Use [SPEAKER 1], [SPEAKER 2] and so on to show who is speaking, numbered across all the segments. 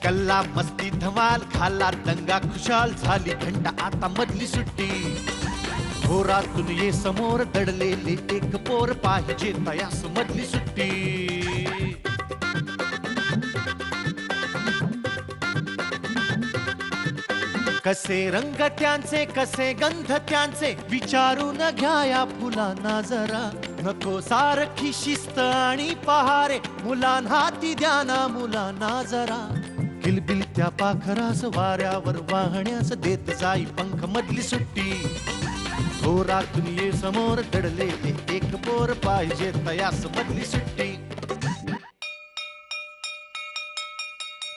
[SPEAKER 1] कल्ला मस्ती धमाल खाला दंगा खुशाल झाली घंटा आता मधली सुट्टी घोरातून ये समोर दडलेले एक पोर पाहिजे तयास मधली सुट्टी कसे रंग त्यांचे कसे गंध त्यांचे विचारून घ्या या फुलांना जरा नको सारखी शिस्त आणि पहारे मुलांना ती द्या ना मुलांना जरा किलबिल त्या पाखरास वाऱ्यावर वाहण्यास देत जाई पंख मधली सुट्टी घोरातून ये समोर दडले एक पोर पाहिजे तयास मधली सुट्टी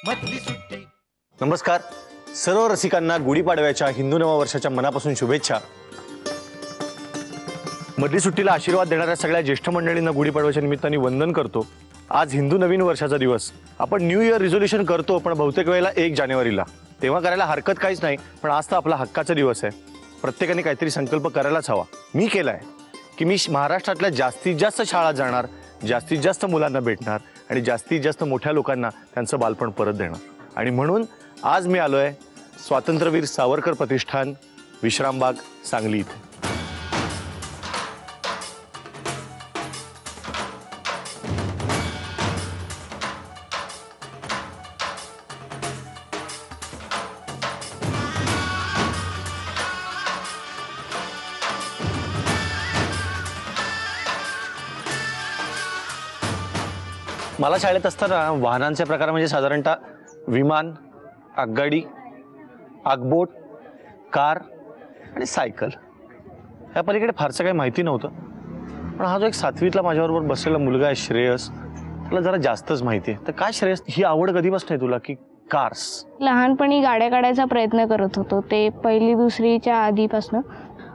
[SPEAKER 1] मधली सुट्टी.
[SPEAKER 2] नमस्कार सर्व रसिकांना गुढीपाडव्याच्या हिंदू नववर्षाच्या मनापासून शुभेच्छा. मधली सुट्टीला आशीर्वाद देणाऱ्या सगळ्या ज्येष्ठ मंडळींना गुढीपाडव्याच्या निमित्ताने वंदन करतो. आज हिंदू नवीन वर्षाचा दिवस. आपण न्यू इयर रिझोल्युशन करतो पण बहुतेक वेळेला 1 जानेवारीला. तेव्हा करायला हरकत काहीच नाही, पण आज तर आपला हक्काचा दिवस आहे. प्रत्येकाने काहीतरी संकल्प करायलाच हवा. मी केलाय की मी महाराष्ट्रातल्या जास्तीत जास्त शाळा जाणार, जास्तीत जास्त मुलांना भेटणार आणि जास्तीत जास्त मोठ्या लोकांना त्यांचं बालपण परत देणार. आणि म्हणून आज मी आलोय स्वातंत्र्यवीर सावरकर प्रतिष्ठान, विश्रामबाग, सांगली इथे. मला शाळेत असताना वाहनांचे प्रकार म्हणजे साधारणतः विमान, आगगाडी, आगबोट, कार आणि सायकल. या पलीकडे फारसं काही माहिती नव्हतं. पण हा जो एक 7वीतला माझ्याबरोबर बसलेला मुलगा आहे श्रेयस, त्याला जरा जास्तच माहिती आहे. तर काय श्रेयस, ही आवड कधीपासून आहे तुला की कार्स?
[SPEAKER 3] लहानपणी गाड्या काढायचा प्रयत्न करत होतो, ते 1ली 2रीच्या आधीपासून.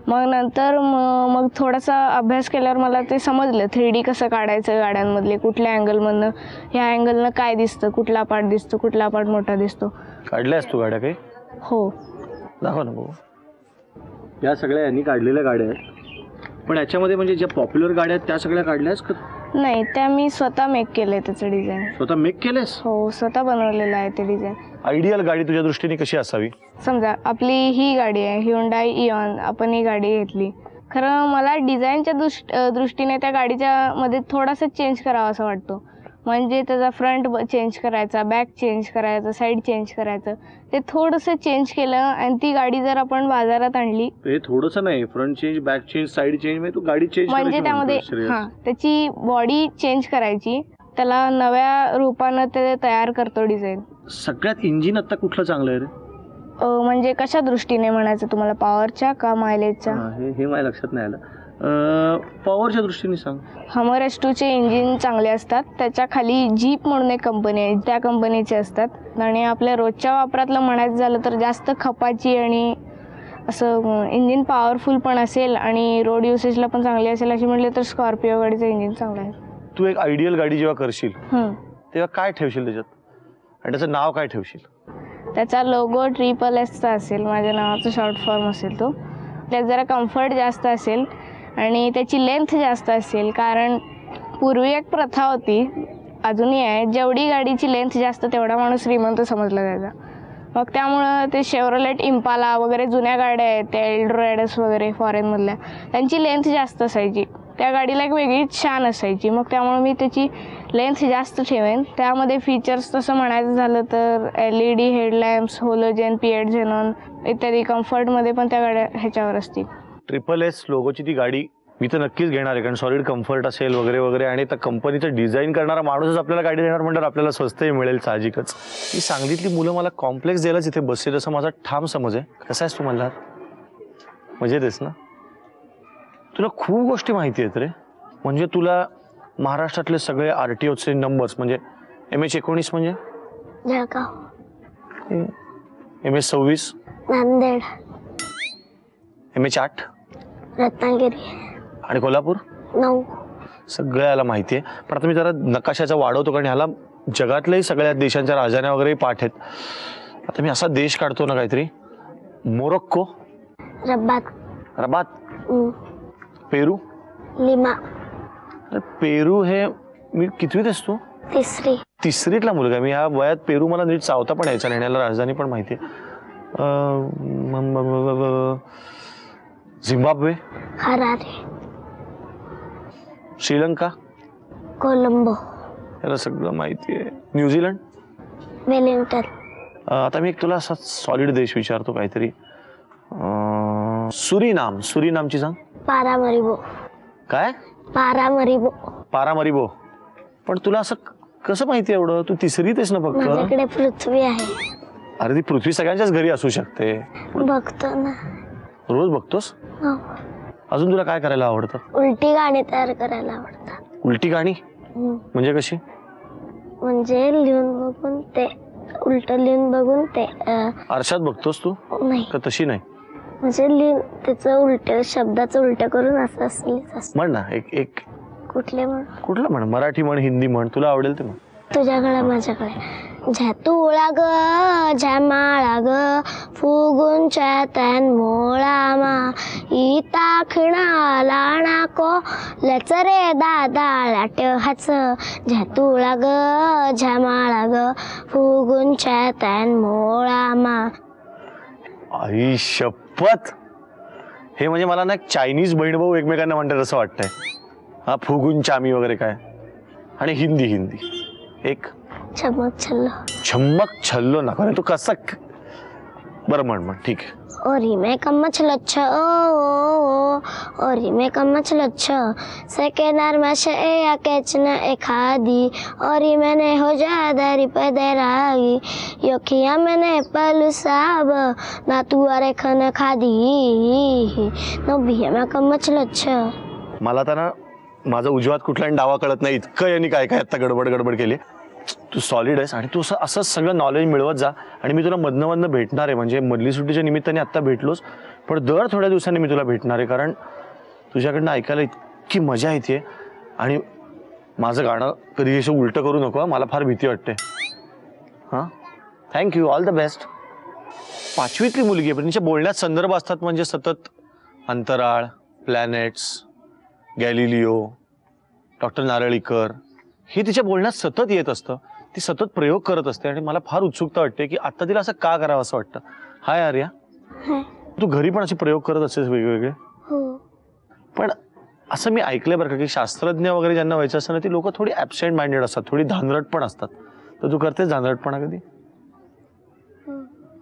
[SPEAKER 3] मग नंतर मग थोडासा अभ्यास केल्यावर मला ते समजलं 3D कसं काढायचं गाड्यांमधले, कुठल्या अँगलमधनं, ह्या अँगलनं काय दिसतं, कुठला पार्ट दिसतो, कुठला पार्ट मोठा दिसतो.
[SPEAKER 2] काढल्यास तू गाड्या काही?
[SPEAKER 3] हो.
[SPEAKER 2] दाखव ना भाऊ. या सगळ्या यांनी काढलेल्या गाड्या आहेत, पण याच्यामध्ये म्हणजे ज्या पॉप्युलर गाड्या आहेत त्या सगळ्या काढल्यास का?
[SPEAKER 3] नाही, त्या मी स्वतः मेक केलंय. त्याचं डिझाईन
[SPEAKER 2] स्वतः मेक केलेस?
[SPEAKER 3] हो, स्वतः बनवलेलं आहे ते डिझाईन.
[SPEAKER 2] आयडियल गाडी तुझ्या दृष्टीने कशी असावी?
[SPEAKER 3] समजा आपली ही गाडी आहे ह्युंडाई इऑन, आपण ही गाडी घेतली. खरं मला डिझाईनच्या दृष्टीने त्या गाडीच्या मध्ये थोडासा चेंज करावा असं वाटतो. म्हणजे त्याचा फ्रंट चेंज करायचा, बॅक चेंज करायचा, साईड चेंज करायचं. ते थोडंसं चेंज केलं आणि ती गाडी जर आपण बाजारात आणली,
[SPEAKER 2] हे थोडंसं नाही, front change, back change, side change, म्हणजे तू गाडी चेंज
[SPEAKER 3] म्हणजे त्यामध्ये त्याची बॉडी चेंज करायची, त्याला नव्या रूपानं ते तयार करतो डिझाईन.
[SPEAKER 2] सगळ्यात इंजिन आता कुठलं चांगलं आहे रे?
[SPEAKER 3] म्हणजे कशा दृष्टीने म्हणायचं तुम्हाला, पॉवरच्या का मायलेजच्या?
[SPEAKER 2] हे माझ्या लक्षात नाही आलं. पॉवरच्या दृष्टीने सांग.
[SPEAKER 3] हमर S2चे इंजिन चांगले असतात. त्याच्या खाली जीप म्हणून एक कंपनी आहे, त्या कंपनीचे असतात. आणि आपल्या रोजच्या वापरातलं म्हणायचं झालं तर जास्त खपाची आणि असं इंजिन पॉवरफुल पण असेल आणि रोड युसेजला पण चांगली असेल अशी म्हटले तर स्कॉर्पिओ गाडीचं इंजिन चांगलं आहे.
[SPEAKER 2] तू एक आयडियल गाडी जेव्हा करशील तेव्हा काय ठेवशील त्याच्यात आणि त्याचं नाव काय ठेवशील?
[SPEAKER 3] त्याचा लोगो SSSचा असेल, माझ्या नावाचा शॉर्ट फॉर्म असेल तो. त्यात जरा कम्फर्ट जास्त असेल आणि त्याची लेंथ जास्त असेल. कारण पूर्वी एक प्रथा होती, अजूनही आहे, जेवढी गाडीची लेंथ जास्त तेवढा माणूस श्रीमंत समजला जायचा. मग त्यामुळं ते शेव्हरोलेट इम्पाला वगैरे जुन्या गाड्या आहेत, त्या एल्डोरॅडस वगैरे फॉरेनमधल्या, त्यांची लेंथ जास्त असायची. त्या गाडीला एक वेगळीच शान असायची. मग त्यामुळे मी त्याची लेंथ जास्त ठेवेन. त्यामध्ये फीचर्स तसं म्हणायचं झालं तर LED हेडलॅम्प्स, होलोजेन, पिएट झेनॉन इत्यादी. कम्फर्टमध्ये पण त्या गाड्या ह्याच्यावर असतील.
[SPEAKER 2] SSS लोगोची ती गाडी मी तर नक्कीच घेणार आहे, कारण सॉलिड कम्फर्ट असेल वगैरे वगैरे. आणि त्या कंपनीचं डिझाईन करणारा माणूसच आपल्याला गाडी देणार म्हणल्यावर आपल्याला स्वस्तही मिळेल साहजिकच. ही सांगलीतली मुलं मला कॉम्प्लेक्स द्यायलाच इथे बसतील असं माझा ठाम समज आहे. कसा आहेस तू म्हणला? मजेत आहेस ना? तुला खूप गोष्टी माहिती आहेत रे. म्हणजे तुला महाराष्ट्रातले सगळे RTOचे नंबर्स, म्हणजे MH19 म्हणजे
[SPEAKER 3] जळगाव,
[SPEAKER 2] MS26
[SPEAKER 3] नांदेड,
[SPEAKER 2] MH8
[SPEAKER 3] रत्नागिरी
[SPEAKER 2] आणि कोल्हापूर
[SPEAKER 3] 9.
[SPEAKER 2] सगळ्याला माहिती आहे. पण आता मी जरा नकाशाचा वाढवतो, कारण ह्याला जगातल्याही सगळ्या देशांच्या राजधान्या वगैरे पाठ आहेत. आता मी असा देश काढतो ना काहीतरी, मोरोक्को,
[SPEAKER 3] रबात,
[SPEAKER 2] पेरू,
[SPEAKER 3] लिमा.
[SPEAKER 2] पेरू हे मी कितवीत असतो?
[SPEAKER 4] तिसरी.
[SPEAKER 2] तिसरीतला मुलगा आहे. मी ह्या वयात पेरू मला नीट चावता पण यायचा नाही, याला राजधानी पण माहिती आहे. झिम्बाब्वे,
[SPEAKER 4] हरारे,
[SPEAKER 2] श्रीलंका,
[SPEAKER 4] कोलंबो,
[SPEAKER 2] याला सगळं माहिती आहे. न्यूझीलंड.
[SPEAKER 4] वेलिंग्टन.
[SPEAKER 2] आता मी एक तुला असा सॉलिड देश विचारतो काहीतरी. सुरीनाम. सुरीनामची सांग.
[SPEAKER 4] पारामरिबो.
[SPEAKER 2] काय?
[SPEAKER 4] पारामरिबो.
[SPEAKER 2] पारामरिबो. पण तुला असं कसं माहिती एवढं? तू तिसरीत आहेस ना फक्त.
[SPEAKER 4] माझ्याकडे पृथ्वी आहे.
[SPEAKER 2] अरे ती पृथ्वी सगळ्यांच्याच घरी असू शकते.
[SPEAKER 4] बघतो ना.
[SPEAKER 2] रोज बघतोस?
[SPEAKER 4] हो.
[SPEAKER 2] अजून तुला काय करायला आवडतं?
[SPEAKER 4] उलटी गाणी तयार करायला आवडतात.
[SPEAKER 2] उलटी गाणी म्हणजे कशी?
[SPEAKER 4] म्हणजे लिहून बघून ते उलट लिहून बघून ते
[SPEAKER 2] आरशात बघतोस तू
[SPEAKER 4] नाही
[SPEAKER 2] का? तशी नाही
[SPEAKER 4] म्हणजे लिहून त्याचं उलट शब्दाचं उलट करून असं असं
[SPEAKER 2] म्हण ना. एक
[SPEAKER 4] कुठले म्हण?
[SPEAKER 2] कुठलं म्हण? मराठी म्हण, हिंदी म्हण, तुला आवडेल ते म्हण.
[SPEAKER 4] तुझ्याकडे माझ्याकडे. झ्या तुळा ग झ्या माळा ग फुगूनच्या तॅन मोळा मा इता खिणा लाणा को लच रे दादा लाट हाच झ्या तुळा ग झ्या माळा ग फुगूनच्या तॅन मोळा मा.
[SPEAKER 2] आई शपथ, हे म्हणजे मला ना एक चायनीज बहीण भाऊ एकमेकांना म्हणतात असं वाटतंय. हा फुगून चामी वगैरे काय. आणि हिंदी हिंदी एक
[SPEAKER 4] चमक छल्लो.
[SPEAKER 2] छम्मक छल्लो ना. तू कसं बरं म्हण ठीक आहे.
[SPEAKER 4] ओरी में कमच लच्छ ओ ओरी में कमच लच्छ सेकेंडर में से या कैचना एखादी ओरी मैंने हो जादारी पदरागी योखिया मैंने पलू साब ना तू अरे खन खादी नो भी में कमच लच्छ.
[SPEAKER 2] मला तर ना माझा उजवात कुठला डावा कळत नाही, इतकं यांनी काय काय आता गडबड केली. तू सॉलिड आहेस आणि तू असंच सगळं नॉलेज मिळवत जा. आणि मी तुला मधनं भेटणार आहे. म्हणजे मधली सुट्टीच्या निमित्ताने आत्ता भेटलोच, पण दर थोड्या दिवसांनी मी तुला भेटणार आहे. कारण तुझ्याकडनं ऐकायला इतकी मजा येते. आणि माझं गाणं कधी असं उलटं करू नको, मला फार भीती वाटते. हां, थँक्यू, ऑल द बेस्ट. 5वीतली मुलगी आहे, पण तिच्या बोलण्यात संदर्भ असतात. म्हणजे सतत अंतराळ, प्लॅनेट्स, गॅलिलिओ, डॉक्टर नारळीकर, हे तिच्या बोलण्यात सतत येत असतं. ती सतत प्रयोग करत असते आणि मला फार उत्सुकता वाटते की आता तिला असं का करावं असं वाटतं. हाय आर्या, तू घरी पण असे प्रयोग करत असतेस वेगवेगळे? पण असं मी ऐकलंय बरं का की शास्त्रज्ञ वगैरे ज्यांना व्हायचं असतं ना, ती लोक थोडी ॲबसेंट माइंडेड असतात, थोडी धांदरट पण असतात. तर तू करतेस धांदरटपणा कधी?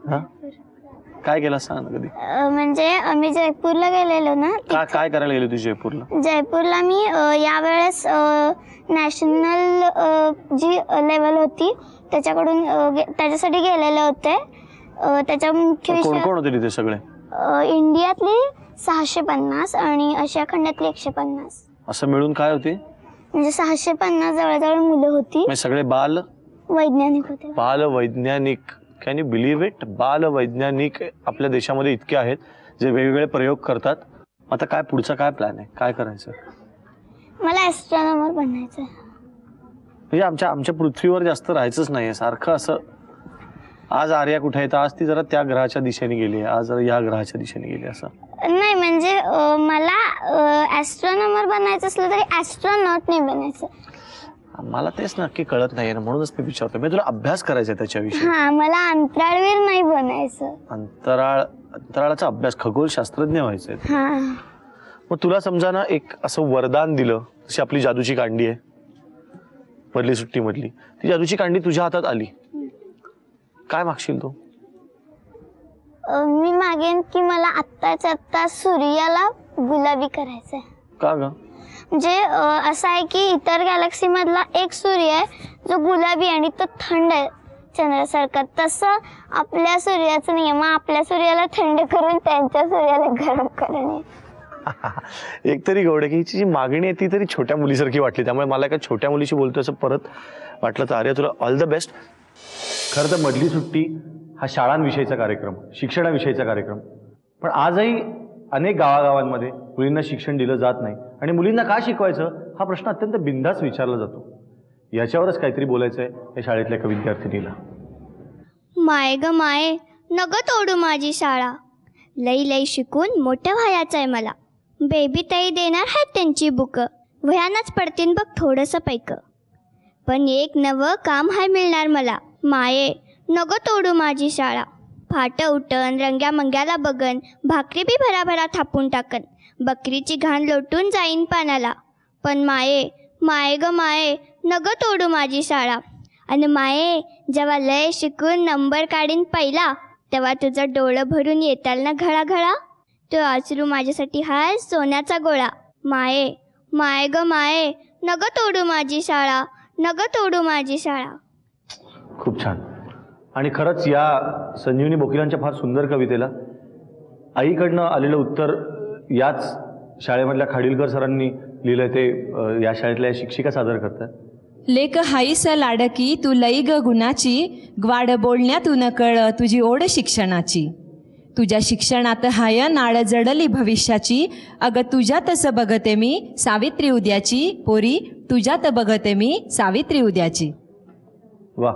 [SPEAKER 2] हा, काय केलं सांग कधी?
[SPEAKER 4] म्हणजे आम्ही जयपूरला गेलेलो ना.
[SPEAKER 2] काय करायला गेली तू जयपूरला?
[SPEAKER 4] जयपूरला मी यावेळेस नॅशनल जी लेवल होती त्याच्यासाठी गेलेले होते. त्याच्या मुख्य
[SPEAKER 2] कोण कोण होते तिथे सगळे?
[SPEAKER 4] इंडियातली 650 आणि आशिया खंडातली 150.
[SPEAKER 2] असं मिळून काय होते?
[SPEAKER 4] म्हणजे 650 जवळजवळ मुलं होती.
[SPEAKER 2] सगळे बाल
[SPEAKER 4] वैज्ञानिक होते.
[SPEAKER 2] बाल वैज्ञानिक. Can you believe it? बाल वैज्ञानिक आपल्या देशामध्ये इतके आहेत जे वेगवेगळे प्रयोग करतात. आता काय पुढचा काय प्लॅन आहे? काय करायचं?
[SPEAKER 4] मला ॲस्ट्रॉनॉमर बनायचं.
[SPEAKER 2] म्हणजे आमच्या पृथ्वीवर जास्त राहायचंच नाहीये. सारखं असं आज आर्या कुठे आहे तर आज ती जरा त्या ग्रहाच्या दिशेने गेली आहे, आज जरा या ग्रहाच्या दिशेने गेली. असं
[SPEAKER 4] नाही म्हणजे मला ॲस्ट्रॉनॉमर बनायचं असलं तरी ॲस्ट्रॉनॉट नाही बनायचं.
[SPEAKER 2] मला तेच नक्की कळत नाहीये ना, म्हणूनच मी विचारतो. मी तुला अभ्यास करायचा आहे त्याच्याविषयी.
[SPEAKER 4] हा, मला अंतराळवीर नाही बनायचं.
[SPEAKER 2] अंतराळाचा अभ्यास, खगोलशास्त्रज्ञ व्हायचंय.
[SPEAKER 4] हा.
[SPEAKER 2] मग तुला समजा ना एक असं वरदान दिलं, जशी आपली जादूची कांडी आहे मधली सुट्टीमधली, ती जादूची कांडी तुझ्या हातात आली, काय मागशील तू?
[SPEAKER 4] मी मागेन की मला आत्ताच्या आत्ता सूर्याला गुलाबी करायचंय.
[SPEAKER 2] का ग?
[SPEAKER 4] म्हणजे असं आहे की इतर गॅलेक्सी मधला एक सूर्य आहे जो गुलाबी आणि तो थंड आहे चंद्रासारखा. तसं आपल्या सूर्याचं नाही. मग आपल्या सूर्याला थंड करून त्यांच्या सूर्याला गरम करणे.
[SPEAKER 2] एक तरी गौड की हिची जी मागणी आहे ती तरी छोट्या मुलीसारखी वाटली. त्यामुळे मला एका छोट्या मुलीशी बोलतोय असं परत वाटलं. तर आर्या, तुला ऑल द बेस्ट. खरं तर मधली सुट्टी हा शाळांविषयीचा कार्यक्रम, शिक्षणाविषयीचा कार्यक्रम. पण आजही अनेक गावागावांमध्ये मुलींना शिक्षण दिलं जात नाही. आणि मुलींना का शिकवायचं हा प्रश्न अत्यंत बिनधास्त विचारला जातो. याच्यावरच काहीतरी बोलायचं आहे या शाळेतल्या एका विद्यार्थिनीला.
[SPEAKER 5] माय ग माय, नग तोडू माझी शाळा. लई लई शिकून मोठं व्हायचं आहे मला. बेबी ताई देणार आहेत त्यांची बुक, वयानच पडतीन बघ थोडंसं पैक. पण एक नवं काम हाय मिळणार मला. माये नगं तोडू माझी शाळा. फाट उठन रंग्या मंग्याला बघन, भाकरी बी भराभरा थापून टाकन, बकरीची घाण लोटून जाईन पानाला. पण माये माये ग माये नगं तोडू माझी शाळा. आणि माये जेव्हा लय शिकून नंबर काढीन पहिला, तेव्हा तुझं डोळं भरून येताल ना घळाघळा. तो आचरू माझ्यासाठी हाय सोन्याचा गोळा. माये माये ग माये नगं तोडू माझी शाळा, नगं तोडू माझी शाळा.
[SPEAKER 2] खूप छान. आणि खरंच या संजीवनी बोकिलांच्या फार सुंदर कवितेला आईकडनं आलेलं उत्तर याच शाळेमधल्या खाडीलकर सरांनी लिहिलं. ते या शाळेतल्या शिक्षिका सादर करतात.
[SPEAKER 6] लेक हाईस लाडकी तू लई ग गुणाची, ग्वाड बोलण्यातून कळ तुझी ओढ शिक्षणाची. तुझ्या शिक्षणात हाय नाळ जडली भविष्याची, अगं तुझ्यातच बघते मी सावित्री उद्याची. पोरी तुझ्यात बघते मी सावित्री उद्याची.
[SPEAKER 2] वा,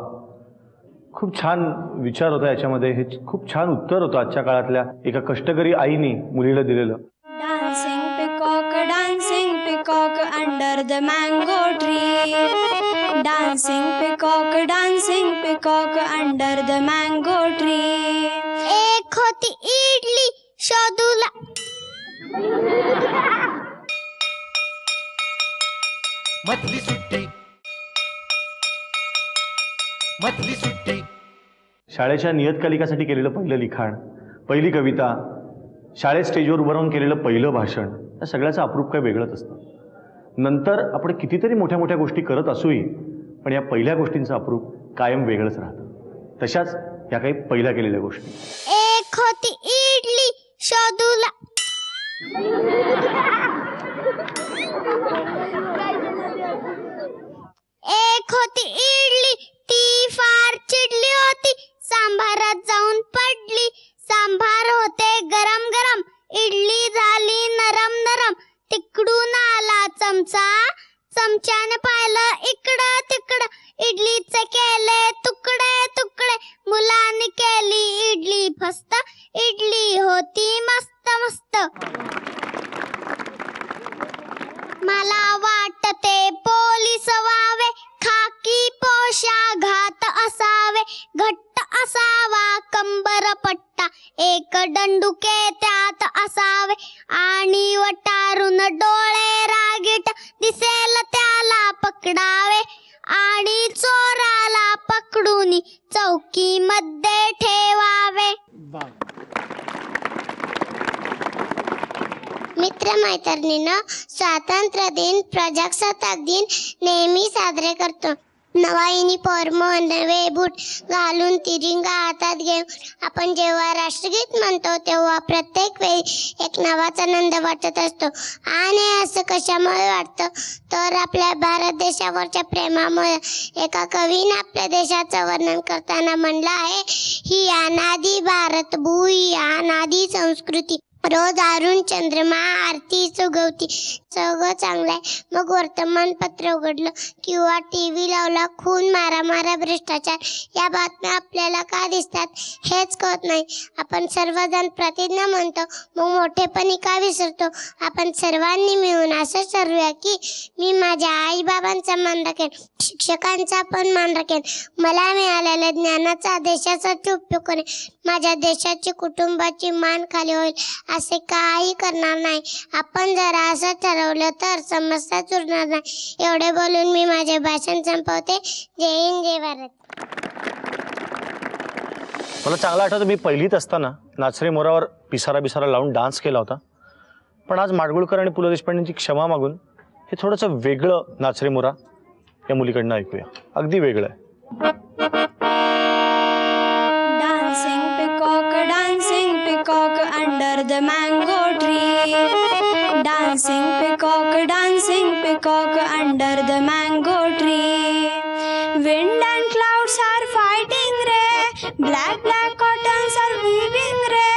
[SPEAKER 2] खूप छान विचार होता याच्यामध्ये. हे खूप छान उत्तर होतं आजच्या काळातल्या एका कष्टकरी आईने मुलीला दिलेलं.
[SPEAKER 5] Dancing peacock under the mango tree. Dancing peacock under the mango tree. एक होती इडली शोधूला.
[SPEAKER 1] मधली सुट्टी मधली सुट्टी.
[SPEAKER 2] शाळेच्या नियतकालिकासाठी केलेलं पहिलं लिखाण, पहिली कविता, शाळेत स्टेजवर उभं राहून केलेलं पहिलं भाषण, या सगळ्याचं अप्रूप काही वेगळंच असतं. नंतर आपण कितीतरी मोठ्या मोठ्या गोष्टी करत असूही, पण या पहिल्या गोष्टींचं अप्रूप कायम वेगळंच राहतं. तशाच या काही पहिल्या केलेल्या गोष्टी.
[SPEAKER 5] एक होती इडली शोधूला. एक होती इडली ती फार चिडली होती, सांभारात जाऊन पडली. सांभार होते गरम गरम, इडली झाली नरम नरम. तिकडून आला चमचा, चमच्याने पाहिलं इकडं तिकडं, इडलीचे केले तुकडे तुकडे. मुलांनी केली इडली फस्त, इडली होती मस्त मस्त. मला वाटते पोलीस व्हावे, खाकी पोशाखात असावे, घट्ट असावा कंबर पट्टा, एक दंडुके त्यात असावे, आणि वटारून डोळे रागीट दिसेल त्याला पकडावे, आणि चोराला पकडून चौकीमध्ये ठेवावे. मित्रमैत्रिणींनो, स्वातंत्र्य दिन, प्रजासत्ताक दिन नेहमी साजरे करतो. नवा युनिफॉर्म, नवे बूट घालून, तिरंगा हातात घेऊन आपण जेव्हा राष्ट्रगीत म्हणतो, तेव्हा प्रत्येक वेळी एक नवाचा आनंद वाटत असतो. आणि असं कशामुळे वाटतं, तर आपल्या भारत देशावरच्या प्रेमामुळे. एका कवीने आपल्या देशाचं वर्णन करताना म्हणलं आहे, ही अनादी भारत भूई, अनादी संस्कृती, रोज अरुण चंद्रमा आरती चुगवती. सगळं चांगलं आहे. मग वर्तमानपत्र उघडलं किंवा टीव्ही लावला, खून, मारामाऱ्या, भ्रष्टाचार या बातम्या आपल्याला का दिसतात हेच कळत नाही. आपण सर्वजण प्रतिज्ञा म्हणतो, मग मोठेपणी का विसरतो. आपण सर्वांनी मिळून असं ठरवूया की मी माझ्या आई बाबांचा मान राखेन, शिक्षकांचा पण मान राखेन, मला मिळालेल्या ज्ञानाचा देशासाठी उपयोग करेन, माझ्या देशाची कुटुंबाची मान खाली होईल, असे काही करणार नाही. आपण जर असं ठरवलं तर समस्या सुटणार नाही. एवढे बोलून मी माझे भाषण संपवते. जय हिंद, जय भारत.
[SPEAKER 2] मला चांगलं आठवतं, मी पहिलीत असताना नाचरे मोरावर पिसारा लावून डान्स केला होता. पण आज माडगुळकर आणि पु ल देशपांडेंची क्षमा मागून हे थोडंसं वेगळं नाचरे मोरा या मुलीकडनं ऐकूया. अगदी वेगळं आहे.
[SPEAKER 5] Dancing peacock under the mango tree. Dancing peacock under the mango tree. Wind and clouds are fighting re, black curtains are weaving re.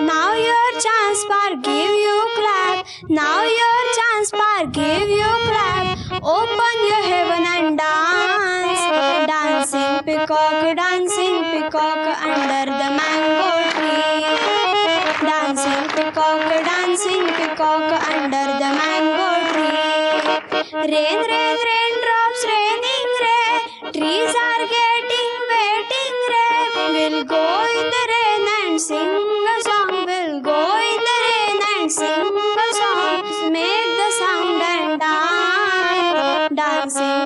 [SPEAKER 5] Now your chance par give you clap. Now your chance par give you clap. Open your heaven and dance. Dancing peacock under the mango tree. Dancing peacock under the mango tree. Rain, raindrops raining
[SPEAKER 7] trees are getting waiting rain. We'll go in the rain and sing a song. We'll go in the rain and sing a song. Make the sound and dance. Dancing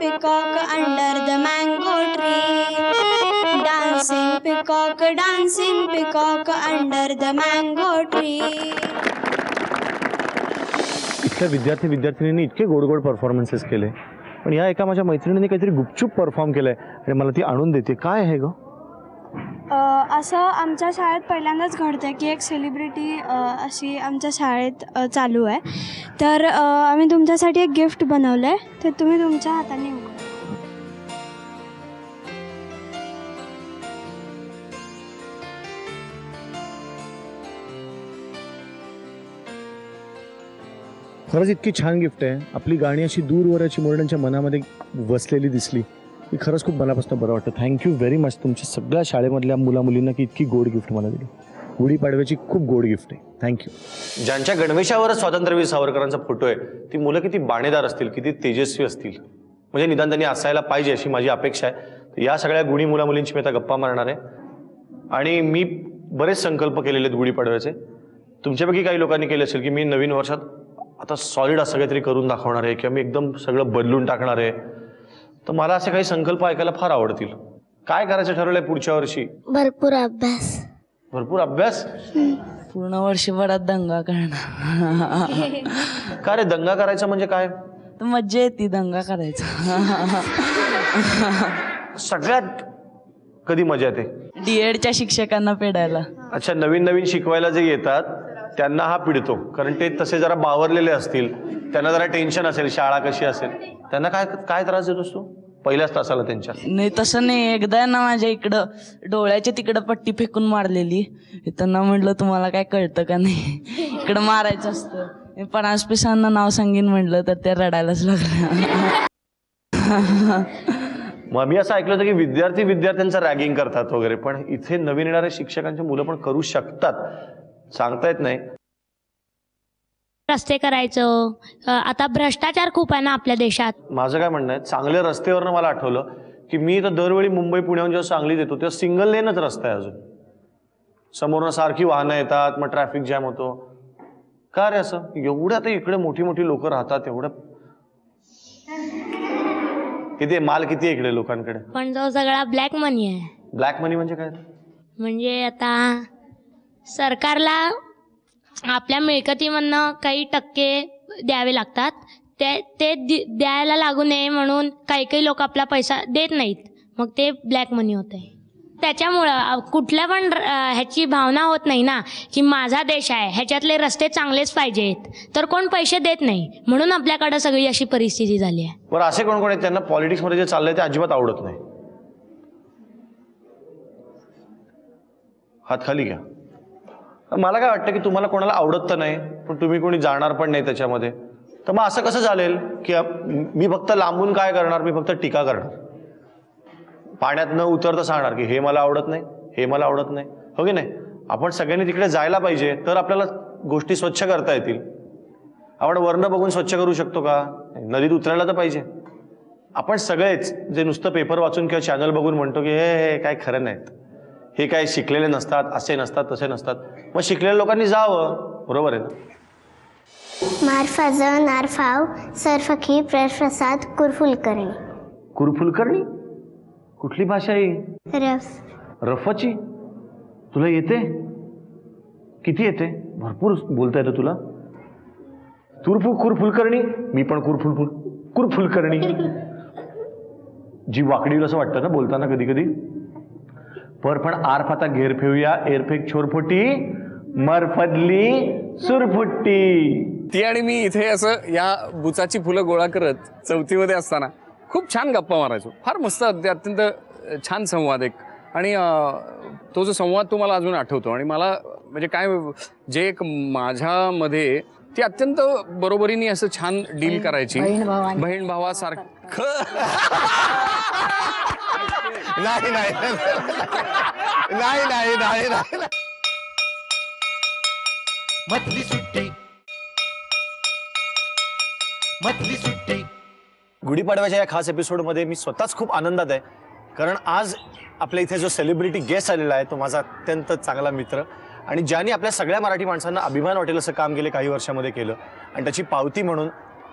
[SPEAKER 7] peacock under the mango tree. Dancing peacock under the mango tree.
[SPEAKER 2] इथल्या विद्यार्थ्यांनी इतके गोड गोड performances केले, पण या एका माझ्या मैत्रिणीने काहीतरी गुपचूप परफॉर्म केलंय आणि मला ती आणून देते. काय आहे ग?
[SPEAKER 7] असं आमच्या शाळेत पहिल्यांदाच घडतं की एक सेलिब्रिटी अशी आमच्या शाळेत चालू आहे. तर आम्ही तुमच्यासाठी एक गिफ्ट बनवलं आहे, ते तुम्ही तुमच्या हाताने उघडा.
[SPEAKER 2] खरंच इतकी छान गिफ्ट आहे. आपली गाणी अशी दूरवरची मुलांच्या मनामध्ये वसलेली दिसली की खरंच खूप मनापासून बरं वाटतं. थँक्यू व्हेरी मच तुमच्या सगळ्या शाळेमधल्या मुलींना की इतकी गोड गिफ्ट मला दिली. गुढीपाडव्याची खूप गोड गिफ्ट आहे. थँक्यू. ज्यांच्या गणवेशावरच स्वातंत्र्यवीर सावरकरांचा फोटो आहे ती मुलं किती बाणेदार असतील, किती तेजस्वी असतील, म्हणजे निदान त्यांनी असायला पाहिजे अशी माझी अपेक्षा आहे. या सगळ्या गुणी मुलींची मी आता गप्पा मारणार आहे आणि मी बरेच संकल्प केलेले आहेत गुढीपाडव्याचे. तुमच्यापैकी काही लोकांनी केले असेल की मी नवीन वर्षात आता सॉलिड असं काहीतरी करून दाखवणार आहे किंवा मी एकदम सगळं बदलून टाकणार आहे. तर मला असे काही संकल्प ऐकायला फार आवडतील. काय करायचं ठरवलंय पुढच्या वर्षी?
[SPEAKER 4] भरपूर अभ्यास.
[SPEAKER 2] भरपूर अभ्यास?
[SPEAKER 8] पूर्ण वर्षभरात दंगा करणार.
[SPEAKER 2] का रे, दंगा करायचा म्हणजे काय?
[SPEAKER 8] तर मज्जा येते दंगा करायचा.
[SPEAKER 2] सगळ्यात कधी मजा येते?
[SPEAKER 8] डीएडच्या शिक्षकांना पेडायला.
[SPEAKER 2] अच्छा, नवीन नवीन शिकवायला जे येतात त्यांना हा पिडतो, कारण ते तसे जरा बावरलेले असतील, त्यांना जरा टेन्शन असेल, शाळा कशी असेल. त्यांना काय काय त्रास देतोस तू पहिल्याच तासाला त्यांच्या?
[SPEAKER 8] नाही तसं नाही. एकदा ना माझ्या इकडं डोळ्याच्या तिकडं पट्टी फेकून मारलेली. त्यांना म्हटलं तुम्हाला काय कळतं का नाही, इकडं मारायचं असतं. 50 पैशांना नाव सांगेन म्हटलं तर ते रडायलाच लागलं.
[SPEAKER 2] मग मी असं ऐकलं होतं की विद्यार्थ्यांचं रॅगिंग करतात वगैरे, पण इथे नवीन येणाऱ्या शिक्षकांची मुलं पण करू शकतात, सांगता येत नाही.
[SPEAKER 4] रस्ते करायचं. आता भ्रष्टाचार खूप आहे ना आपल्या देशात.
[SPEAKER 2] माझं काय म्हणणं आहे, चांगल्या रस्त्यावरनं मला आठवलं की मी तर दरवेळी मुंबई पुण्याहून जेव्हा सांगलीत येतो तेव्हा सिंगल लेनच रस्ता आहे अजून. समोरनं सारखी वाहनं येतात, मग ट्रॅफिक जॅम होतो. का रे असं? एवढं आता इकडे मोठी मोठी लोक राहतात, एवढं किती माल किती आहे इकडे लोकांकडे,
[SPEAKER 4] पण जो सगळा ब्लॅक मनी आहे.
[SPEAKER 2] ब्लॅक मनी म्हणजे काय?
[SPEAKER 4] म्हणजे आता सरकारला आपल्या मिळकतीमधनं काही टक्के द्यावे लागतात. ते द्यायला लागू नये म्हणून काही लोक आपला पैसा देत नाहीत, मग ते ब्लॅक मनी होते. त्याच्यामुळं कुठल्या पण ह्याची भावना होत नाही ना की माझा देश आहे, ह्याच्यातले रस्ते चांगलेच पाहिजेत, तर कोण पैसे देत नाही. म्हणून आपल्याकडं सगळी अशी परिस्थिती झाली आहे.
[SPEAKER 2] बरं, असे कोण आहेत त्यांना पॉलिटिक्समध्ये जे चाललंय ते अजिबात आवडत नाही? हात खाली घ्या. मला काय वाटतं की तुम्हाला कोणाला आवडत तर नाही, पण तुम्ही कोणी जाणार पण नाही त्याच्यामध्ये. तर मग असं कसं चालेल की मी फक्त लांबून काय करणार, मी फक्त टीका करणार, पाण्यात न उतरता सांगणार की हे मला आवडत नाही, हे मला आवडत नाही, हो की नाही? आपण सगळ्यांनी तिकडे जायला पाहिजे, तर आपल्याला गोष्टी स्वच्छ करता येतील. आपण वर्ण बघून स्वच्छ करू शकतो का? नदीत उतरायला तर पाहिजे. आपण सगळेच जे नुसतं पेपर वाचून किंवा चॅनल बघून म्हणतो की हे काय खरं नाहीत, हे काय शिकलेले नसतात, असे नसतात, तसे नसतात, मग शिकलेल्या लोकांनी जावं. बरोबर आहे ना?
[SPEAKER 5] मार्फाज नारफाव सरफकी प्रसाद कुरफुलकर्णी.
[SPEAKER 2] कुरफुलकर्णी? कुठली भाषा आहे?
[SPEAKER 5] रफ.
[SPEAKER 2] रफाची? तुला येते? किती येते? भरपूर बोलता येतं तुला. कुरफुलकर्णी? मी पण कुरफुलकर्णी. जी वाकडी असं वाटतं ना बोलताना कधी कधी. पण आर फाता घेर फेवूया, एरफेक छोरफुटी, मरफदली सुरफुट्टी.
[SPEAKER 9] ती आणि मी इथे असं या बुचाची फुलं गोळा करत चौथीमध्ये असताना खूप छान गप्पा मारायचो. फार मस्त, अत्यंत छान संवाद एक. आणि तो जो संवाद तो मला अजून आठवतो. आणि मला म्हणजे काय, जे एक माझ्यामध्ये ती अत्यंत बरोबरीने असं छान डील करायची, बहीण भावासारखं.
[SPEAKER 2] नाही नाही नाही नाही नाही नाही.
[SPEAKER 1] मधली सुट्टी
[SPEAKER 2] गुढीपाडव्याच्या या खास एपिसोडमध्ये मी स्वतःच खूप आनंदात आहे, कारण आज आपल्या इथे जो सेलिब्रिटी गेस्ट आलेला आहे तो माझा अत्यंत चांगला मित्र, आणि ज्याने आपल्या सगळ्या मराठी माणसांना अभिमान वाटेल असं काम गेले काही वर्षामध्ये केलं, आणि त्याची पावती म्हणून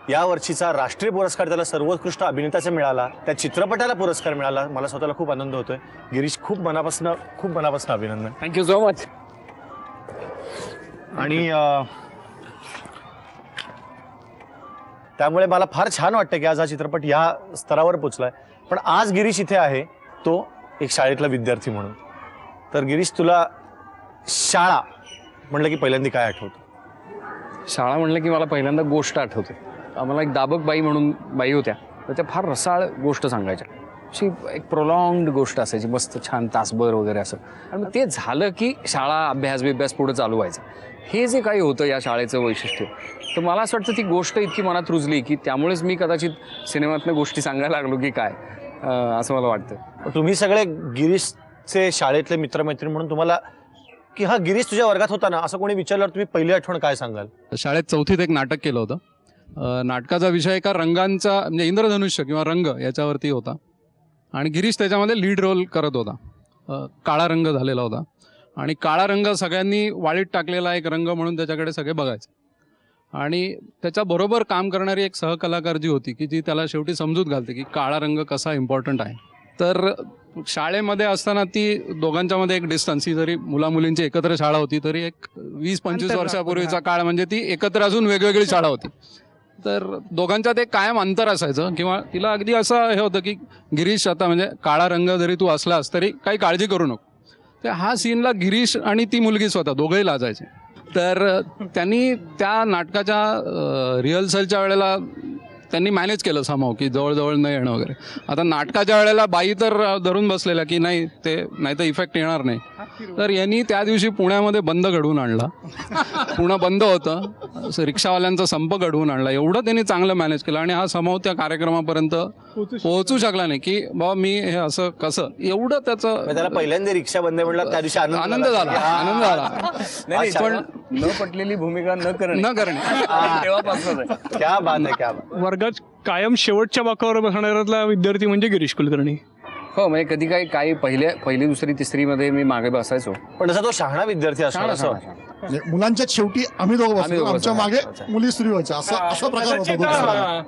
[SPEAKER 2] या वर्षीचा राष्ट्रीय पुरस्कार त्याला सर्वोत्कृष्ट अभिनेत्याचा मिळाला, त्या चित्रपटाला पुरस्कार मिळाला. मला स्वतःला खूप आनंद होतोय. गिरीश, खूप मनापासून अभिनंदन.
[SPEAKER 9] Thank you so much.
[SPEAKER 2] आणि त्यामुळे मला फार छान वाटतं की आज हा चित्रपट या स्तरावर पोचलाय. पण आज गिरीश इथे आहे तो एक शाळेतला विद्यार्थी म्हणून. तर गिरीश, तुला शाळा म्हणलं की पहिल्यांदा काय आठवतं?
[SPEAKER 9] शाळा म्हणलं की मला पहिल्यांदा गोष्ट आठवते. आम्हाला एक दाबक बाई म्हणून बाई होत्या, तर त्या फार रसाळ गोष्ट सांगायच्या. अशी एक प्रोलॉंग्ड गोष्ट असायची, मस्त छान तासभर वगैरे असं. आणि मग ते झालं की शाळा अभ्यास पुढे चालू व्हायचं. हे जे काही होतं या शाळेचं वैशिष्ट्य, तर मला असं वाटतं ती गोष्ट इतकी मनात रुजली की त्यामुळेच मी कदाचित सिनेमातल्या गोष्टी सांगायला लागलो की काय, असं मला वाटतं.
[SPEAKER 2] तुम्ही सगळे गिरीशचे शाळेतले मित्रमैत्रीण म्हणून तुम्हाला की हा गिरीश तुझ्या वर्गात होता ना असं कोणी विचारल्यावर तुम्ही पहिली आठवण काय सांगाल?
[SPEAKER 10] शाळेत चौथीत एक नाटक केलं होतं. नाटकाचा विषय एका रंगांचा म्हणजे इंद्रधनुष्य किंवा रंग याच्यावरती होता, आणि गिरीश त्याच्यामध्ये लीड रोल करत होता. काळा रंग झालेला होता, आणि काळा रंग सगळ्यांनी वाळीत टाकलेला एक रंग म्हणून त्याच्याकडे सगळे बघायचे. आणि त्याच्याबरोबर काम करणारी एक सहकलाकार जी होती की जी त्याला शेवटी समजूत घालते की काळा रंग कसा इम्पॉर्टंट आहे. तर शाळेमध्ये असताना ती दोघांच्यामध्ये एक डिस्टन्स, ही जरी मुलामुलींची एकत्र शाळा होती तरी एक 20-25 वर्षापूर्वीचा काळ, म्हणजे ती एकत्र अजून वेगवेगळी शाळा होती. तर दोघांच्यात एक कायम अंतर असायचं, किंवा तिला अगदी असं हे होतं की गिरीश आता म्हणजे काळा रंग जरी तू असलास तरी काही काळजी करू नको. तर हा सीनला गिरीश आणि ती मुलगी स्वतः दोघंही लाजायचे. तर त्यांनी त्या नाटकाच्या रिहर्सलच्या वेळेला त्यांनी मॅनेज केलं सामाव की जवळजवळ न येणं वगैरे. आता नाटकाच्या वेळेला बाई तर धरून बसलेल्या की नाही तर इफेक्ट येणार नाही. तर यांनी त्या दिवशी पुण्यामध्ये बंद घडवून आणला. पुणं बंद होतं, रिक्षावाल्यांचा संप घडवून आणला. एवढं त्यांनी चांगलं मॅनेज केलं, आणि हा सामाव त्या कार्यक्रमापर्यंत पोहोचू शकला नाही की बाबा मी हे असं कसं, एवढं त्याचं.
[SPEAKER 2] त्याला पहिल्यांदा रिक्षा बंद म्हणलं त्या दिवशी
[SPEAKER 10] आनंद झाला.
[SPEAKER 9] नाही, पण न पटलेली भूमिका न करणे तेव्हापासून
[SPEAKER 2] क्या बात आहे, क्या बात.
[SPEAKER 11] वर्गात कायम शेवटच्या बाकावर बसणाऱ्यातला विद्यार्थी म्हणजे गिरीश कुलकर्णी.
[SPEAKER 9] हो, म्हणजे कधी काही पहिली दुसरी तिसरीमध्ये मी मागे बसायचो,
[SPEAKER 2] पण तसा तो शहाणा विद्यार्थी असणार असं
[SPEAKER 12] म्हणजे मुलांच्या शेवटी आम्ही दोघं बसतो, आमच्या मागे मुली स्त्री व्हायच्या, असा प्रकार होता.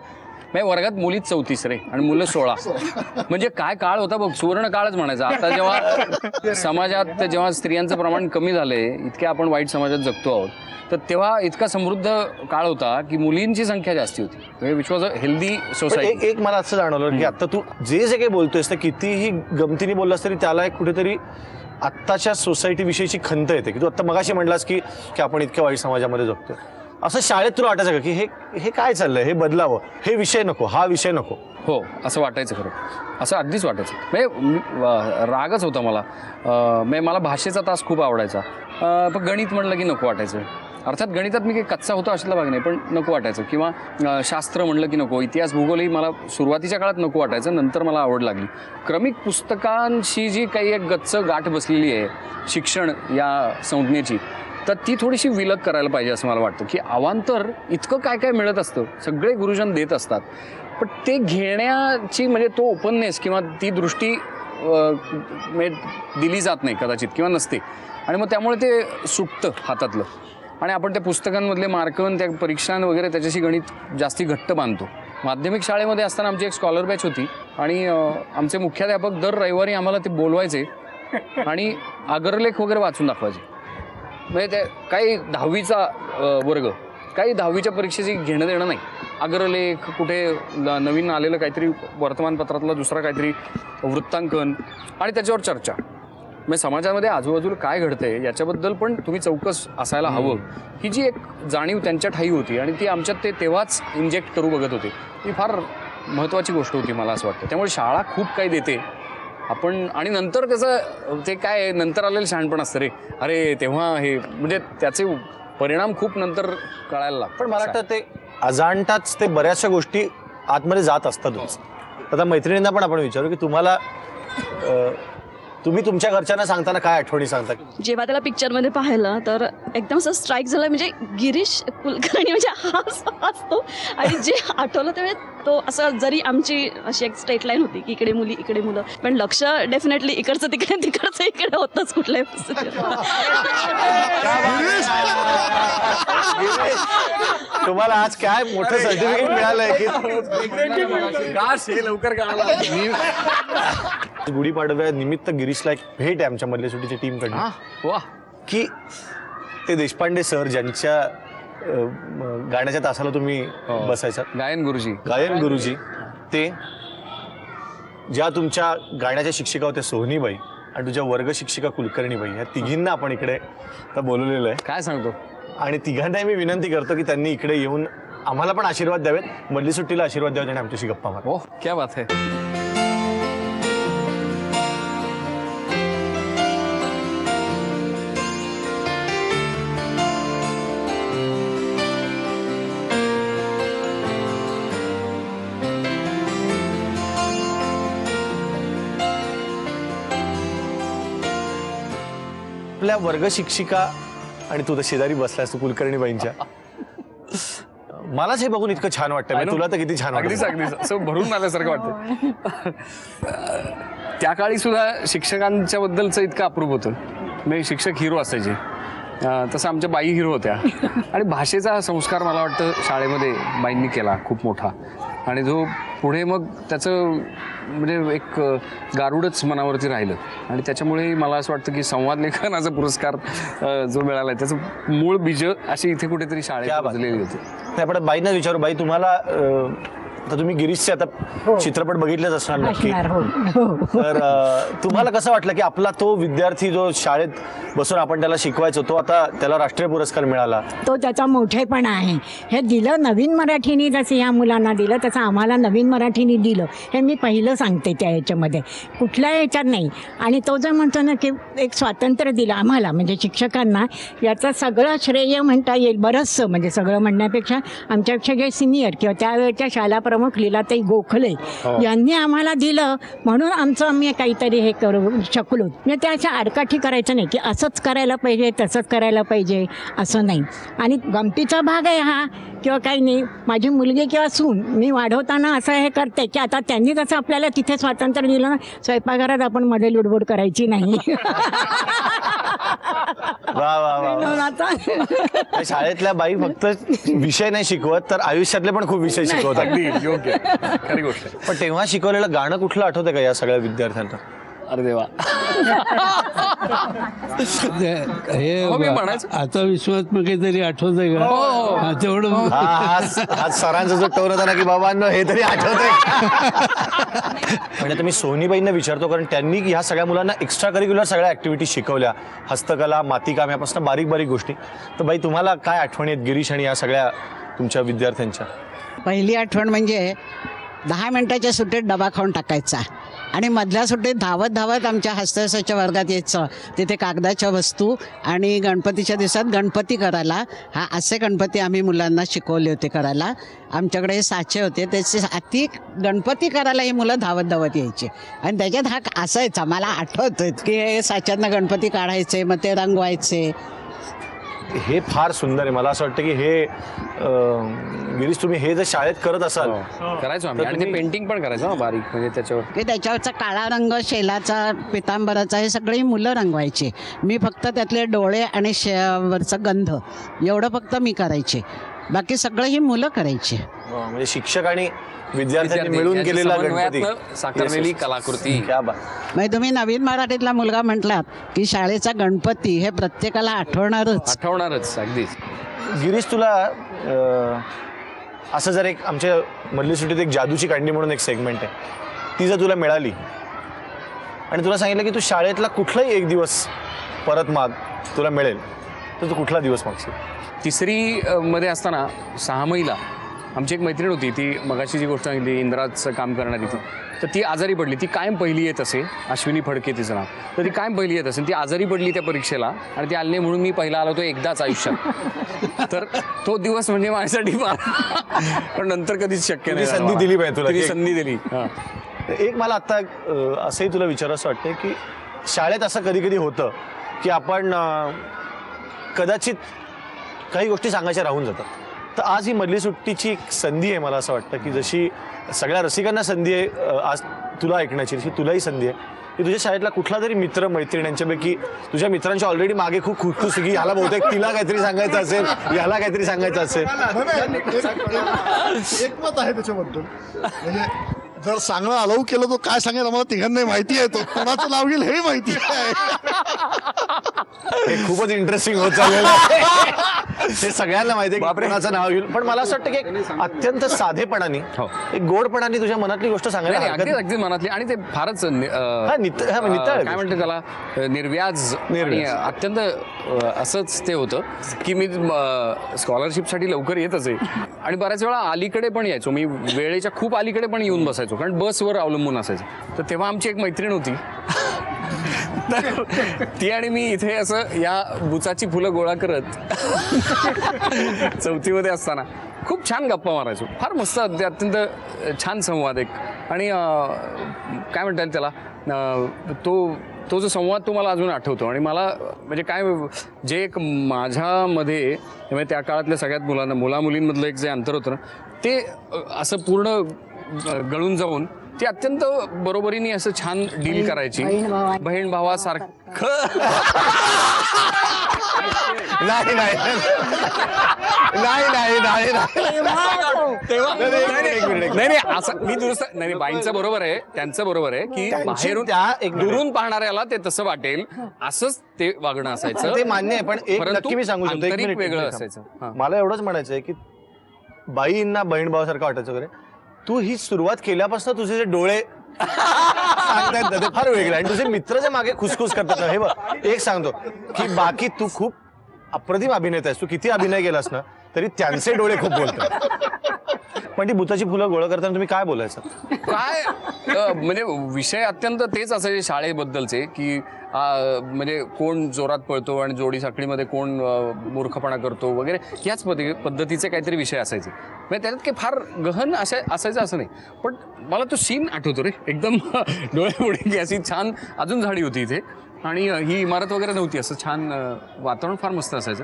[SPEAKER 9] नाही, वर्गात मुलीच 34 रे आणि मुलं 16. म्हणजे काय काळ होता बघ, सुवर्ण काळच म्हणायचा. आता जेव्हा समाजात जेव्हा स्त्रियांचं प्रमाण कमी झालंय, इतक्या आपण वाईट समाजात जगतो आहोत, तर तेव्हा इतका समृद्ध काळ होता की मुलींची संख्या जास्ती होती. Which was a healthy society.
[SPEAKER 2] एक मला असं जाणवलं की आता तू जे काही बोलतोयस तर कितीही गमतीने बोललास तरी त्याला एक कुठेतरी आत्ताच्या सोसायटी विषयीची खंत येते. की तू आत्ता मगाशी म्हणलास की आपण इतक्या वाईट समाजामध्ये जगतोय. असं शाळेत तुला वाटायचं का की हे काय चाललंय, हे बदलावं, हे विषय नको, हा विषय नको?
[SPEAKER 9] हो, असं वाटायचं खरं, असं अगदीच वाटायचं. म्हणजे रागच होता मला. म्हणजे मला भाषेचा तास खूप आवडायचा, पण गणित म्हणलं की नको वाटायचं. अर्थात गणितात मी काही कच्चा होतो अशातला भाग नाही, पण नको वाटायचं. किंवा शास्त्र म्हणलं की नको. इतिहास भूगोलही मला सुरुवातीच्या काळात नको वाटायचं, नंतर मला आवड लागली. क्रमिक पुस्तकांशी जी काही एक गच्च गाठ बसलेली आहे शिक्षण या संज्ञेची, तर ती थोडीशी विलग करायला पाहिजे असं मला वाटतं. की अवांतर इतकं काय काय मिळत असतं, सगळे गुरुजन देत असतात, पण ते घेण्याची म्हणजे तो ओपननेस किंवा ती दृष्टी दिली जात नाही कदाचित, किंवा नसते. आणि मग त्यामुळे ते सुटतं हातातलं, आणि आपण त्या पुस्तकांमधले मार्कन, त्या परीक्षा वगैरे त्याच्याशी गणित जास्ती घट्ट बांधतो. माध्यमिक शाळेमध्ये असताना आमची एक स्कॉलर बॅच होती, आणि आमचे मुख्याध्यापक दर रविवारी आम्हाला ते बोलवायचे आणि अग्रलेख वगैरे वाचून दाखवायचे. म्हणजे ते काही 10वीचा वर्ग, काही 10वीच्या परीक्षेची घेणं देणं नाही. अग्रलेख, कुठे नवीन आलेलं काहीतरी वर्तमानपत्रातला दुसरा काहीतरी वृत्तांकन, आणि त्याच्यावर चर्चा. म्हणजे समाजामध्ये आजूबाजूला काय घडतंय याच्याबद्दल पण तुम्ही चौकस असायला हवं, ही जी एक जाणीव त्यांच्या ठाई होती, आणि ती आमच्यात ते तेव्हाच इंजेक्ट करू बघत होते. ही फार महत्त्वाची गोष्ट होती मला असं वाटतं. त्यामुळे शाळा खूप काही देते आपण, आणि नंतर त्याचं ते काय नंतर आलेलं शहाणपण असतं रे, अरे तेव्हा हे, म्हणजे त्याचे परिणाम खूप नंतर कळायला लागतात.
[SPEAKER 2] पण मला वाटतं ते अजाणताच ते बऱ्याचशा गोष्टी आतमध्ये जात असतातच. आता मैत्रिणींना पण आपण विचारू की तुम्हाला तुम्ही तुमच्या घरच्यांना सांगताना काय आठवणी सांगता?
[SPEAKER 13] जेव्हा त्याला पिक्चरमध्ये पाहिलं तर एकदम असं स्ट्राईक झालं, म्हणजे गिरीश कुलकर्णी म्हणजे हाच असतो. आणि जे आठवलं त्यावेळी तो असं, जरी आमची अशी एक स्ट्रेट लाईन होती की इकडे मुली इकडे मुलं, पण लक्ष डेफिनेटली इकडचं तिकडे तिकडचं इकडे होतंच कुठल्याही परिस्थितीत.
[SPEAKER 2] तुम्हाला आज काय मोठं सर्टिफिकेट मिळालंय की
[SPEAKER 9] लवकर
[SPEAKER 2] गुढीपाडव्या निमित्त गिरीशला एक भेट आहे आमच्या मधल्या सुटीच्या टीमकडनं.
[SPEAKER 9] वा.
[SPEAKER 2] की ते देशपांडे सर ज्यांच्या गाण्याच्या तासाला तुम्ही बसायचा,
[SPEAKER 9] गायन
[SPEAKER 2] गुरुजी, ते ज्या तुमच्या गाण्याच्या शिक्षिका होत्या सोहनीबाई आणि तुझ्या वर्ग शिक्षिका कुलकर्णीबाई, या तिघींना आपण इकडे बोलवलेलं आहे.
[SPEAKER 9] काय सांगतो?
[SPEAKER 2] आणि तिघांनाही मी विनंती करतो की त्यांनी इकडे येऊन आम्हाला पण आशीर्वाद द्यावेत, मधली सुट्टीला आशीर्वाद द्यावेत आणि आमच्याशी गप्पा मारा.
[SPEAKER 9] ओह, क्या बात है.
[SPEAKER 2] आपल्या वर्ग शिक्षिका आणि तू तर शेजारी बसलास, तू कुलकर्णीबाईंच्या. मलाच हे बघून इतकं छान वाटतं. तुला तर किती छान वाटतं.
[SPEAKER 9] अगदीच असं भरून आल्यासारखं वाटतं. त्या काळी सुद्धा शिक्षकांच्या बद्दलचं इतकं अप्रूप होतं. म्हणजे शिक्षक हिरो असायचे, तसं आमच्या बाई हिरो होत्या. आणि भाषेचा संस्कार मला वाटतं शाळेमध्ये बाईंनी केला खूप मोठा, आणि जो पुढे मग त्याचं म्हणजे एक गारुडच मनावरती राहिलं. आणि त्याच्यामुळे मला असं वाटतं की संवाद लेखनाचा पुरस्कार जो मिळाला आहे त्याचं मूळ बीज अशी इथे कुठेतरी शाळेत बसलेली होती.
[SPEAKER 2] आपण बाईंना विचारू, बाई तुम्हाला तर तुम्ही गिरीशचे आता चित्रपट बघितलेच असणार नक्की, तर तुम्हाला कसं वाटलं की आपला तो विद्यार्थी जो शाळेत बसून आपण त्याला शिकवायचो, तो आता त्याला राष्ट्रीय पुरस्कार मिळाला?
[SPEAKER 14] तो त्याचा मोठेपणा आहे. हे दिलं नवीन मराठीने, जसं ह्या मुलांना दिलं तसं आम्हाला नवीन मराठीने दिलं, हे मी पहिलं सांगते त्या ह्याच्यामध्ये, कुठल्या ह्याच्यात नाही. आणि तो जो म्हणतो ना की एक स्वातंत्र्य दिलं आम्हाला म्हणजे शिक्षकांना, याचं सगळं श्रेय म्हणता येईल. बरंचसं म्हणजे सगळं म्हणण्यापेक्षा आमच्यापेक्षा जे सिनियर किंवा त्यावेळेच्या शाळा प्रमुख लीलाताई गोखले यांनी आम्हाला दिलं, म्हणून आमचं आम्ही काहीतरी हे करू शकलो. म्हणजे त्या अशा आडकाठी करायचं नाही की असंच करायला पाहिजे तसंच करायला पाहिजे असं नाही. आणि गमतीचा भाग आहे हा किंवा काही नाही. माझी मुलगी किंवा सून मी वाढवताना असं हे करते की आता त्यांनी जसं आपल्याला तिथे स्वातंत्र्य दिलं ना, स्वयंपाकघरात आपण मध्ये लुडबुड करायची नाही.
[SPEAKER 2] शाळेतल्या बाई फक्त विषय नाही शिकवत तर आयुष्यातले पण खूप विषय शिकवतात.
[SPEAKER 9] योग्य, खरी गोष्ट.
[SPEAKER 2] पण तेव्हा शिकवलेलं गाणं कुठलं आठवतंय का या सगळ्या विद्यार्थ्यांना?
[SPEAKER 9] अरे देवा,
[SPEAKER 15] आता विश्वात्मक तरी आठवतंय का? तेवढं
[SPEAKER 2] आज सरांचा जो टोन होता ना की बाबांनो हे तरी आठवतंय. म्हणजे तुम्ही सोनीबाईंना विचारतो, कारण त्यांनी ह्या सगळ्या मुलांना एक्स्ट्रा करिक्युलर सगळ्या ऍक्टिव्हिटी शिकवल्या, हस्तकला, मातीकाम यापासून बारीक बारीक गोष्टी. तर बाई तुम्हाला काय आठवणी आहेत गिरीश आणि या सगळ्या तुमच्या विद्यार्थ्यांच्या?
[SPEAKER 16] पहिली आठवण म्हणजे 10 मिनिटाच्या सुट्टीत डबा खाऊन टाकायचा आणि मधल्या सुट्टीत धावत धावत आमच्या हस्तकलेच्या वर्गात यायचं. तिथे कागदाच्या वस्तू आणि गणपतीच्या दिवसात गणपती करायला, हा असे गणपती आम्ही मुलांना शिकवले होते करायला. आमच्याकडे हे साचे होते, त्याचे हाती गणपती करायला ही मुलं धावत धावत यायची. आणि त्याच्यात हा असायचा, मला आठवतं की हे साच्यातनं गणपती काढायचे, मग ते रंगवायचे.
[SPEAKER 2] हे फार सुंदर आहे. मला असं वाटतं की हे गिरीश तुम्ही हे जर शाळेत करत असाल,
[SPEAKER 9] करायचो आम्ही. आणि ते पेंटिंग पण करायचो बारीक, म्हणजे त्याच्यावर
[SPEAKER 16] की त्याच्यावरचा काळा रंग, शेलाचा, पितांबराचा, हे सगळे मुलं रंगवायचे. मी फक्त त्यातले डोळे आणि वरचा गंध एवढं फक्त मी करायचे, बाकी सगळं ही मुलं करायची.
[SPEAKER 2] म्हणजे शिक्षक आणि विद्यार्थ्यांनी मिळून केलेला गणपती,
[SPEAKER 9] साकारलेली कलाकृती.
[SPEAKER 16] म्हणजे तुम्ही नवीन मराठीतला मुलगा म्हटलात की शाळेचा गणपती हे प्रत्येकाला आठवणारच.
[SPEAKER 9] अगदीच.
[SPEAKER 2] गिरीश तुला असं जर एक आमच्या मधली सुट्टीत एक जादूची कांडी म्हणून एक सेगमेंट आहे, ती जर तुला मिळाली आणि तुला सांगितलं की तू शाळेतला कुठलाही एक दिवस परत माग, तुला मिळेल, तर तू कुठला दिवस मागशील?
[SPEAKER 9] 3री मध्ये असताना 6 महिला आमची एक मैत्रीण होती, ती मगाशी जी गोष्ट सांगितली इंद्राचं काम करणारी ती, तर ती आजारी पडली. ती कायम पहिली येत असे, अश्विनी फडके तिचं नाव. तर ती कायम पहिली येत असे, ती आजारी पडली त्या परीक्षेला आणि ती आली नाही म्हणून मी पहिला आलो होतो एकदाच आयुष्यात. तर तो दिवस म्हणजे माझ्यासाठी पण नंतर कधीच शक्य नाही.
[SPEAKER 2] संधी दिली पाहिजे तुला,
[SPEAKER 9] संधी दिली.
[SPEAKER 2] एक मला आता असंही तुला विचारायचं वाटतं की शाळेत असं कधी कधी होतं की आपण कदाचित काही गोष्टी सांगायच्या राहून जातात. तर आज ही मधली सुट्टीची एक संधी आहे. मला असं वाटतं की जशी सगळ्या रसिकांना संधी आहे आज तुला ऐकण्याची, तशी तुलाही संधी आहे की तुझ्या शाळेतला कुठला तरी मित्र मैत्रीण यांच्यापैकी तुझ्या मित्रांच्या ऑलरेडी मागे खूप खुसखुस की ह्याला बहुतेक तिला काहीतरी सांगायचं असेल, ह्याला काहीतरी सांगायचं असेल.
[SPEAKER 12] एकमत आहे त्याच्याबद्दल. म्हणजे जर सांगणं अलाऊ केलं तो काय सांगेल आम्हाला तिघांनाही माहिती आहे. तो कोणाचं नाव घेईल हे माहिती आहे.
[SPEAKER 2] हे खूपच इंटरेस्टिंग होत चाललेलं आहे. हे सगळ्यांना माहिती आहे कोणाचं नाव घेईल. पण मला असं वाटतं की अत्यंत साधेपणाने एक गोडपणाने तुझ्या मनातली गोष्ट सांगायला
[SPEAKER 9] अगदी मनातली आणि ते फारच
[SPEAKER 2] नितळ
[SPEAKER 9] काय म्हणते त्याला निर्व्याज अत्यंत असंच ते होतं की मी स्कॉलरशिपसाठी लवकर येतच आहे आणि बऱ्याच वेळा अलीकडे पण यायचो. मी वेळेच्या खूप अलीकडे पण येऊन बसायचो कारण बसवर अवलंबून असायचं. तर तेव्हा आमची एक मैत्रीण होती ती आणि मी इथे असं या बुचाची फुलं गोळा करत चौथीमध्ये असताना खूप छान गप्पा मारायचो. फार मस्त अत्यंत छान संवाद एक. आणि काय म्हणता येईल त्याला तो जो संवाद तो मला अजून आठवतो. आणि मला म्हणजे काय जे एक माझ्यामध्ये म्हणजे त्या काळातल्या सगळ्यात मुलामुलींमधलं एक जे अंतर होतं ना ते असं पूर्ण गळून जाऊन ती अत्यंत बरोबरीने असं छान डील करायची. बहीण भावासारखं
[SPEAKER 2] नाही
[SPEAKER 9] असं मी दुरुस्त नाही. बाईंचं बरोबर आहे, त्यांचं बरोबर आहे की बाहेरून दुरून पाहणाऱ्याला ते तसं वाटेल असंच ते वागणं असायचं.
[SPEAKER 2] ते मान्य आहे. पण एक नक्की मी सांगू शकतो
[SPEAKER 9] आंतरिक वेगळं असायचं.
[SPEAKER 2] मला एवढंच म्हणायचं आहे की बाईंना बहीण भावासारखं वाटायचं वगैरे. तू ही सुरुवात केल्यापासून तुझे जे डोळे सांगतायत ते फार वेगळे आणि तुझे मित्र जे मागे खुसखुस करतात ना. हे बघ एक सांगतो की बाकी तू खूप अप्रतिम अभिनेता आहेस. तू किती अभिनय केलास ना तरी त्यांचे डोळे खूप बोलतात. पण ती बुचाची फुलं गोळा करताना तुम्ही काय बोलायचं?
[SPEAKER 9] काय म्हणजे विषय अत्यंत तेच असायचे शाळेबद्दलचे की म्हणजे कोण जोरात पळतो आणि जोडी साखळीमध्ये कोण मूर्खपणा करतो वगैरे ह्याच पद्धतीचे काहीतरी विषय असायचे. म्हणजे त्याच्यात काही फार गहन असायचं असं नाही. पण मला तो सीन आठवतो रे एकदम डोळ्यापुढे की अशी छान अजून झाडी होती इथे आणि ही इमारत वगैरे नव्हती. असं छान वातावरण फार मस्त असायचं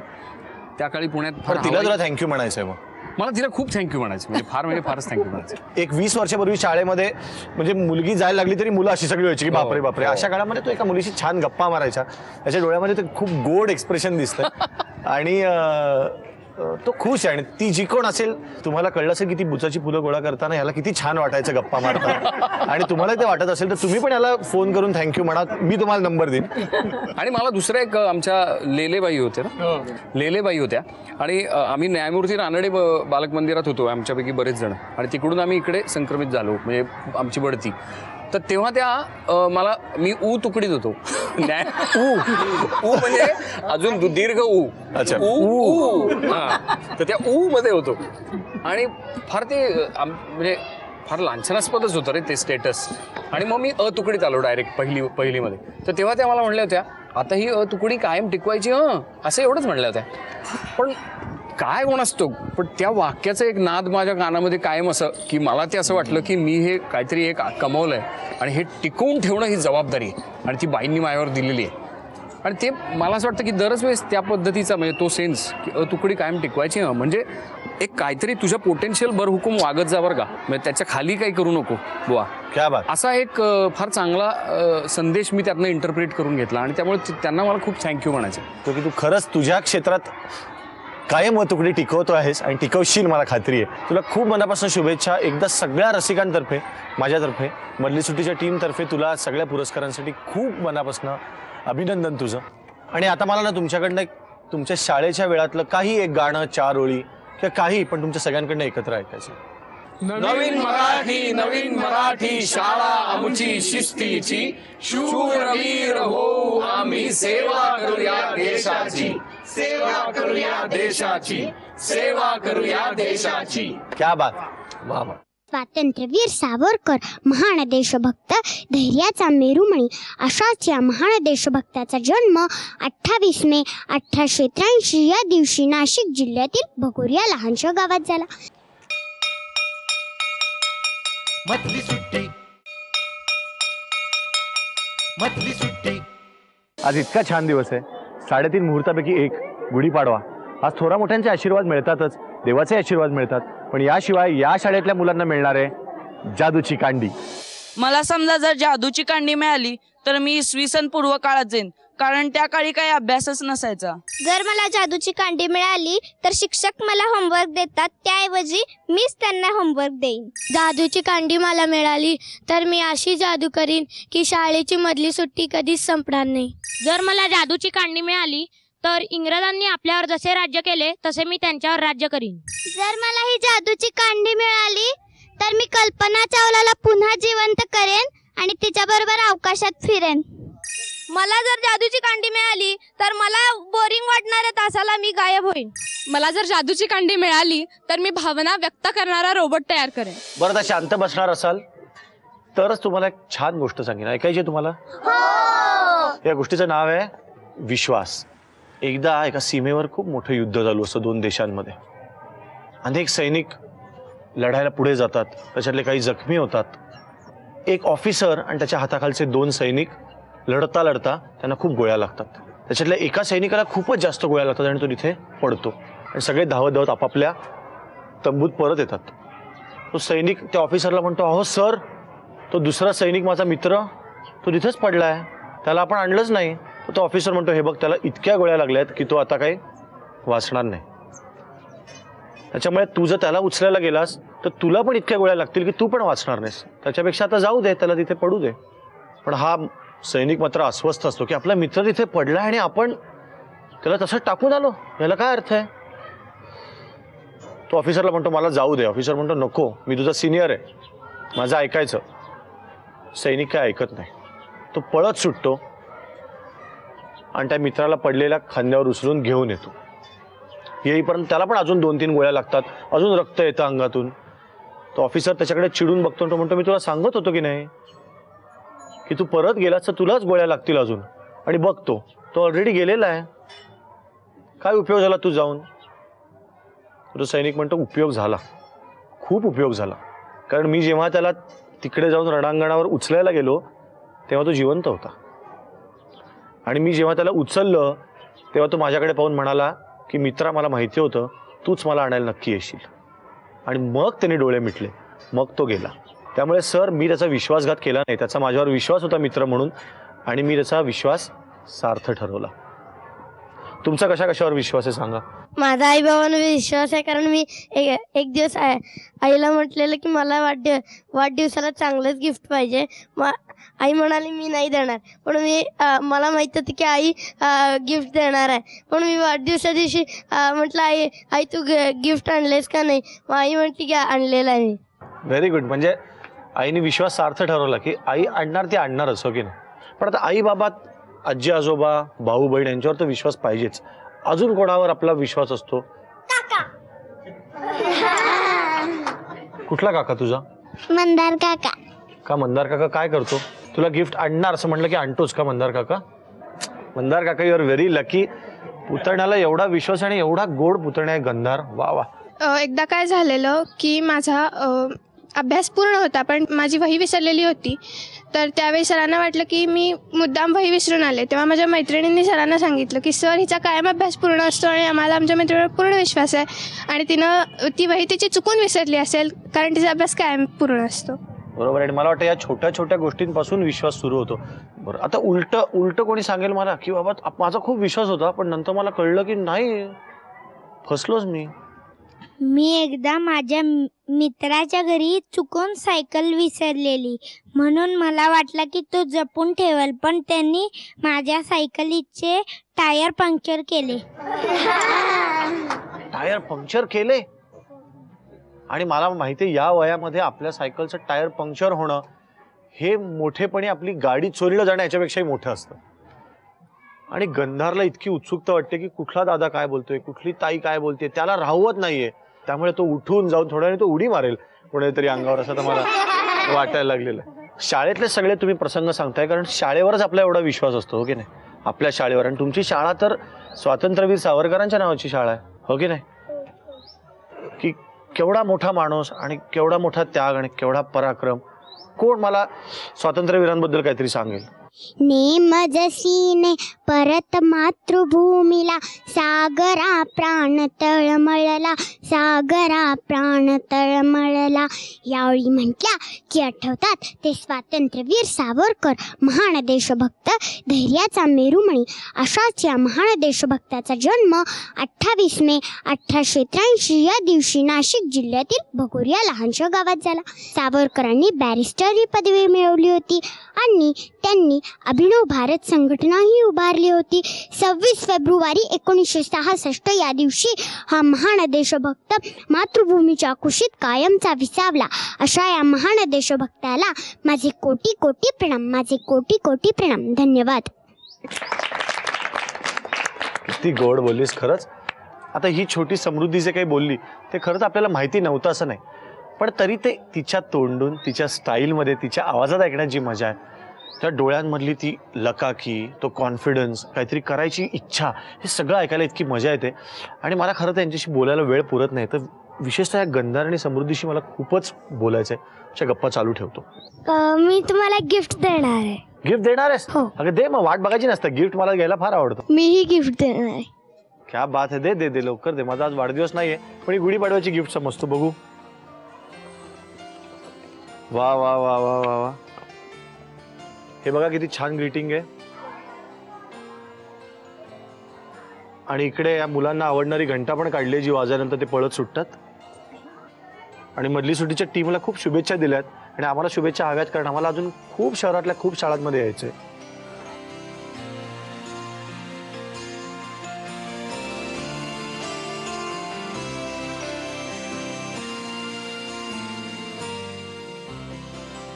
[SPEAKER 9] त्या काळी पुण्यात.
[SPEAKER 2] तिला तुला थँक्यू म्हणायचंय. मग
[SPEAKER 9] मला तिला खूप थँक्यू म्हणायचं म्हणजे फारच थँक्यू म्हणायचं.
[SPEAKER 2] एक 20 वर्षापूर्वी शाळेमध्ये म्हणजे मुलगी जायला लागली तरी मुलं अशी सगळी व्हायची की बापरे बापरे. अशा काळामध्ये तो एका मुलीशी छान गप्पा मारायचा. त्याच्या डोळ्यामध्ये ते खूप गोड एक्सप्रेशन दिसतं आणि तो खुश आहे. आणि ती जी कोण असेल तुम्हाला कळलं असेल की ती बुचाची फुलं गोळा करताना ह्याला किती छान वाटायचं गप्पा मारताना आणि तुम्हाला ते वाटत असेल तर तुम्ही पण याला फोन करून थँक्यू म्हणा. मी तुम्हाला नंबर देईन.
[SPEAKER 9] आणि मला दुसरं एक आमच्या लेलेबाई होत्या ना, लेलेबाई होत्या आणि आम्ही न्यायमूर्ती रानडे बालक मंदिरात होतो आमच्यापैकी बरेच जण आणि तिकडून आम्ही इकडे संक्रमित झालो म्हणजे आमची बढती. तर तेव्हा त्या मला मी तुकडीत होतो. म्हणजे अजून दीर्घ अच्छा तर त्या मध्ये होतो आणि फार ते म्हणजे फार लांछनास्पदच होतं रे ते स्टेटस. आणि मग मी तुकडीत आलो डायरेक्ट पहिलीमध्ये. तर तेव्हा त्या मला म्हणल्या होत्या आता ही तुकडी कायम टिकवायची असं एवढंच म्हणल्या होत्या. पण काय कोण असतो पण त्या वाक्याचं एक नाद माझ्या कानामध्ये कायम असं की मला ते असं वाटलं की मी हे काहीतरी एक कमवलंय आणि हे टिकवून ठेवणं ही जबाबदारी आहे आणि ती बाईंनी माझ्यावर दिलेली आहे. आणि ते मला असं वाटतं की दरच वेळेस त्या पद्धतीचा म्हणजे तो सेन्स की तुकडी कायम टिकवायची म्हणजे एक काहीतरी तुझ्या पोटेन्शियल बरहुकूम वागत जा बरं का. म्हणजे त्याच्या खाली काही करू नको बुवा.
[SPEAKER 2] क्या बात.
[SPEAKER 9] असा एक फार चांगला संदेश मी त्यातनं इंटरप्रिट करून घेतला आणि त्यामुळे त्यांना मला खूप थँक्यू म्हणायचं.
[SPEAKER 2] तो की तू खरंच तुझ्या क्षेत्रात कायम तुकडी टिकवतो आहेस आणि टिकवशील मला खात्री आहे. तुला खूप मनापासून शुभेच्छा. एकदा सगळ्या रसिकांतर्फे माझ्यातर्फे मधली सुट्टीच्या टीमतर्फे तुला सगळ्या पुरस्कारांसाठी खूप मनापासून अभिनंदन तुझं. आणि आता मला ना तुमच्याकडनं एक तुमच्या शाळेच्या वेळातलं काही एक गाणं 4 ओळी किंवा काही पण तुमच्या सगळ्यांकडनं एकत्र ऐकायचं.
[SPEAKER 9] नवीन मराठी शाळा आमची शिस्तीची शूरवीर हो आम्ही सेवा करूया देशाची सेवा करूया देशाची.
[SPEAKER 2] क्या बात. वा वा.
[SPEAKER 5] स्वातंत्र्यवीर सावरकर महान देशभक्त धैर्याचा मेरुमणी अशाच या महान देशभक्ताचा जन्म 28 मे 1883 या दिवशी नाशिक जिल्ह्यातील भगोरी या लहानशा गावात झाला.
[SPEAKER 1] मधली सुट्टी
[SPEAKER 2] आज इतका छान दिवस आहे, 3.5 मुहूर्तापैकी एक गुढीपाडवा. आज थोरा मोठ्यांचे आशीर्वाद मिळतातच, देवाचे आशीर्वाद मिळतात, पण याशिवाय या शाळेतल्या मुलांना मिळणार आहे जादूची कांडी.
[SPEAKER 8] मला समजा जर जादूची कांडी मिळाली तर मी इसवी सन पूर्व काळात जाईन, कारण त्या काळी काही अभ्यासच नसायचा.
[SPEAKER 5] जर मला जादूची कांडी मिळाली तर शिक्षक मला होमवर्क देतात, त्याऐवजी मीच त्यांना होमवर्क देईन. जादूची कांडी मला मिळाली तर मी अशी जादू करीन की शाळेची मधली सुट्टी कधीच संपणार नाही.
[SPEAKER 17] जर मला जादूची कांडी मिळाली तर इंग्रजांनी आपल्यावर जसे राज्य केले तसे मी त्यांच्यावर राज्य करीन.
[SPEAKER 5] जर मला ही जादूची कांडी मिळाली तर मी कल्पना चावलाला पुन्हा जिवंत करेन आणि तिच्याबरोबर अवकाशात फिरेन.
[SPEAKER 17] मला जर जादूची कांडी मिळाली तर मला बोरिंग वाटणाऱ्या तासाला मी गायब होईन. मला जर जादूची कांडी मिळाली तर मी भावना व्यक्त करणारा रोबोट तयार करेन.
[SPEAKER 2] बरं, आता शांत बसणार असाल तरच तुम्हाला एक छान गोष्ट सांगेन. ऐकायची तुम्हाला? या गोष्टीचं नाव आहे विश्वास. एकदा एका सीमेवर खूप मोठं युद्ध चालू असतं 2 देशांमध्ये. अनेक सैनिक लढायला पुढे जातात, त्याच्यातले काही जखमी होतात. एक ऑफिसर आणि त्याच्या हाताखालचे 2 सैनिक लढता लढता त्यांना खूप गोळ्या लागतात. त्याच्यातल्या एका सैनिकाला खूपच जास्त गोळ्या लागतात आणि तो तिथे पडतो आणि सगळे धावत धावत आपापल्या तंबूत परत येतात. तो सैनिक त्या ऑफिसरला म्हणतो, अहो सर, तो दुसरा सैनिक माझा मित्र तो तिथेच पडलाय, त्याला आपण आणलंच नाही. तो ऑफिसर म्हणतो, हे बघ, त्याला इतक्या गोळ्या लागल्यात की तो आता काही वाचणार नाही. त्याच्यामुळे तू जर त्याला उचलायला गेलास तर तुला पण इतक्या गोळ्या लागतील की तू पण वाचणार नाहीस. त्याच्यापेक्षा आता जाऊ दे, त्याला तिथे पडू दे. पण हा सैनिक मात्र अस्वस्थ असतो की आपला मित्र तिथे पडला आणि आपण त्याला तसं टाकून आलो, याला काय अर्थ आहे. तो ऑफिसरला म्हणतो, मला जाऊ दे. ऑफिसर म्हणतो, नको, मी तुझा सिनियर आहे, माझं ऐकायचं. सैनिक काय ऐकत नाही. तो पळत सुटतो आणि त्या मित्राला पडलेल्या खांद्यावर उचलून घेऊन येतो. येईपर्यंत त्याला पण अजून 2-3 गोळ्या लागतात, अजून रक्त येतं अंगातून. तो ऑफिसर त्याच्याकडे चिडून बघतो, तो म्हणतो, मी तुला सांगत होतो की नाही की तू परत गेलास तर तुलाच गोळ्या लागतील अजून. आणि बघतो तो ऑलरेडी गेलेला आहे, काय उपयोग झाला तू जाऊन. तो सैनिक म्हणतो, उपयोग झाला, खूप उपयोग झाला. कारण मी जेव्हा त्याला तिकडे जाऊन रणांगणावर उचलायला गेलो तेव्हा तो जिवंत होता. आणि मी जेव्हा त्याला उचललं तेव्हा तो माझ्याकडे पाहून म्हणाला की मित्रा, मला माहिती होतं तूच मला आणायला नक्की येशील. आणि मग त्याने डोळे मिटले, मग तो गेला. त्यामुळे सर, मी त्याचा विश्वासघात केला नाही. त्याचा माझ्यावर विश्वास होता मित्र म्हणून, आणि मी त्याचा विश्वास सार्थ ठरवला. तुमचा कशावर विश्वास आहे सांगा?
[SPEAKER 5] माझा आई बाबांवर विश्वास आहे, कारण मी एक दिवस आईला म्हटलेलं की मला वाढदिवसाला चांगलंच गिफ्ट पाहिजे. आई म्हणाली मी नाही देणार, पण मला माहित होती की आई गिफ्ट देणार आहे. पण मी वाढदिवसा दिवशी म्हटलं, आई तू गिफ्ट आणलेस का नाही? मग आई म्हणते की आणलेलं आहे मी.
[SPEAKER 2] Very good. म्हणजे आईने विश्वास सार्थ ठरवला की आई आणणार, ती आणणारच, हो की नाही. पण आता आई बाबा, आजी आजोबा, भाऊ बहीण यांच्यावर तर विश्वास पाहिजेच. अजून कोणावर आपला विश्वास असतो? कुठला काका तुझा?
[SPEAKER 5] मंदार काका.
[SPEAKER 2] का मंदार काका काय करतो? तुला गिफ्ट आणणार असं म्हटलं की आणतोच का मंदार काका? मंदार काका, यू आर व्हेरी लकी. पुतण्याला एवढा विश्वास आणि एवढा गोड पुतण्या आहे गंधार. वा वा.
[SPEAKER 3] एकदा काय झालेलं की माझा अभ्यास पूर्ण होता पण माझी वही विसरलेली होती. तर त्यावेळी सरांना वाटलं की मी मुद्दाम वही विसरून आले. तेव्हा माझ्या मैत्रिणींनी सरांना सांगितलं की सर, हिचा कायम अभ्यास पूर्ण असतो आणि आम्हाला आमच्या मैत्रिणीवर पूर्ण विश्वास आहे आणि तिनं ती वही तिची चुकून विसरली असेल, कारण तिचा अभ्यास कायम पूर्ण असतो.
[SPEAKER 2] बरोबर. आणि मला वाटतं या छोट्या छोट्या गोष्टींपासून विश्वास सुरू होतो. बरं, आता उलट कोणी सांगेल मला की बाबा माझा खूप विश्वास होता पण नंतर मला कळलं की नाही, फसलोच
[SPEAKER 5] मी एकदा माझ्या मित्राच्या घरी चुकून सायकल विसरलेली, म्हणून मला वाटलं की तो जपून ठेवल, पण त्यांनी माझ्या सायकलीचे टायर पंक्चर केले.
[SPEAKER 2] टायर पंक्चर केले? आणि मला माहिती आहे या वयामध्ये आपल्या सायकलचं टायर पंक्चर होणं हे मोठेपणी आपली गाडी चोरीला जाणं याच्यापेक्षाही मोठं असतं. आणि गंधारला इतकी उत्सुकता वाटते की कुठला दादा काय बोलतोय, कुठली ताई काय बोलते, त्याला राहवत नाहीये. त्यामुळे तो उठून जाऊन थोड्या वेळाने तो उडी मारेल कोणीतरी अंगावर, असं तर मला वाटायला लागलेलं आहे. शाळेतले सगळे तुम्ही प्रसंग सांगताय कारण शाळेवरच आपला एवढा विश्वास असतो, हो की नाही, आपल्या शाळेवर. आणि तुमची शाळा तर स्वातंत्र्यवीर सावरकरांच्या नावाची शाळा आहे, हो की नाही. की केवढा मोठा माणूस आणि केवढा मोठा त्याग आणि केवढा पराक्रम. कोण मला स्वातंत्र्यवीरांबद्दल काहीतरी सांगेल?
[SPEAKER 5] नेम जसीने परत मातृभूमीला, सागरा प्राण तळमळला, सागरा प्राण तळमळला. यावेळी म्हटल्या की आठवतात ते स्वातंत्र्यवीर सावरकर, महान देशभक्त, धैर्याचा मेरुमणी. अशाच या महान देशभक्ताचा जन्म 28 मे 1883 या दिवशी नाशिक जिल्ह्यातील भगोरी या लहानशा गावात झाला. सावरकरांनी बॅरिस्टर ही पदवी मिळवली होती आणि त्यांनी अभिनव भारत संघटनाही उभारली होती. 26 फेब्रुवारी 1966 या दिवशी हा महान देशभक्त मातृभूमीच्या कुशीत कायमचा विसावला. अशा या महान देशभक्ताला माझे कोटी कोटी प्रणाम, माझे कोटी कोटी प्रणाम. धन्यवाद.
[SPEAKER 2] किती गोड बोललीस खरंच. आता ही छोटी समृद्धी जे काही बोलली ते खरंच आपल्याला माहिती नव्हतं असं नाही, पण तरी ते तिच्या तोंडून, तिच्या स्टाईलमध्ये, तिच्या आवाजात ऐकण्यात जी मजा आहे, त्या डोळ्यांमधली ती लकाकी, तो कॉन्फिडन्स, काहीतरी करायची इच्छा, हे सगळं ऐकायला इतकी मजा येते. आणि मला खरं तर यांच्याशी बोलायला वेळ पुरत नाही, तर विशेषतः या गंधार आणि समृद्धीशी मला खूपच बोलायचं आहे. अशा गप्पा चालू ठेवतो.
[SPEAKER 5] मी तुम्हाला गिफ्ट देणार आहे.
[SPEAKER 2] गिफ्ट देणार आहेस? अगं दे, मग वाट बघायची नसतं. गिफ्ट मला घ्यायला फार आवडतं.
[SPEAKER 5] मीही गिफ्ट देणार आहे.
[SPEAKER 2] क्या बात आहे. दे दे दे लवकर दे. माझा आज वाढदिवस नाहीये, पण ही गुढीपाडव्याची गिफ्ट समजतो. बघू. वा वा वा वा वा वा. हे बघा किती छान ग्रीटिंग आहे. आणि इकडे या मुलांना आवडणारी घंटा पण काढली, जी वाजल्यानंतर ते पळत सुटतात. आणि मधली सुट्टीच्या टीमला खूप शुभेच्छा दिल्यात आणि आम्हाला शुभेच्छा हव्यात, कारण आम्हाला अजून खूप शहरातल्या खूप शाळांमध्ये यायचंय.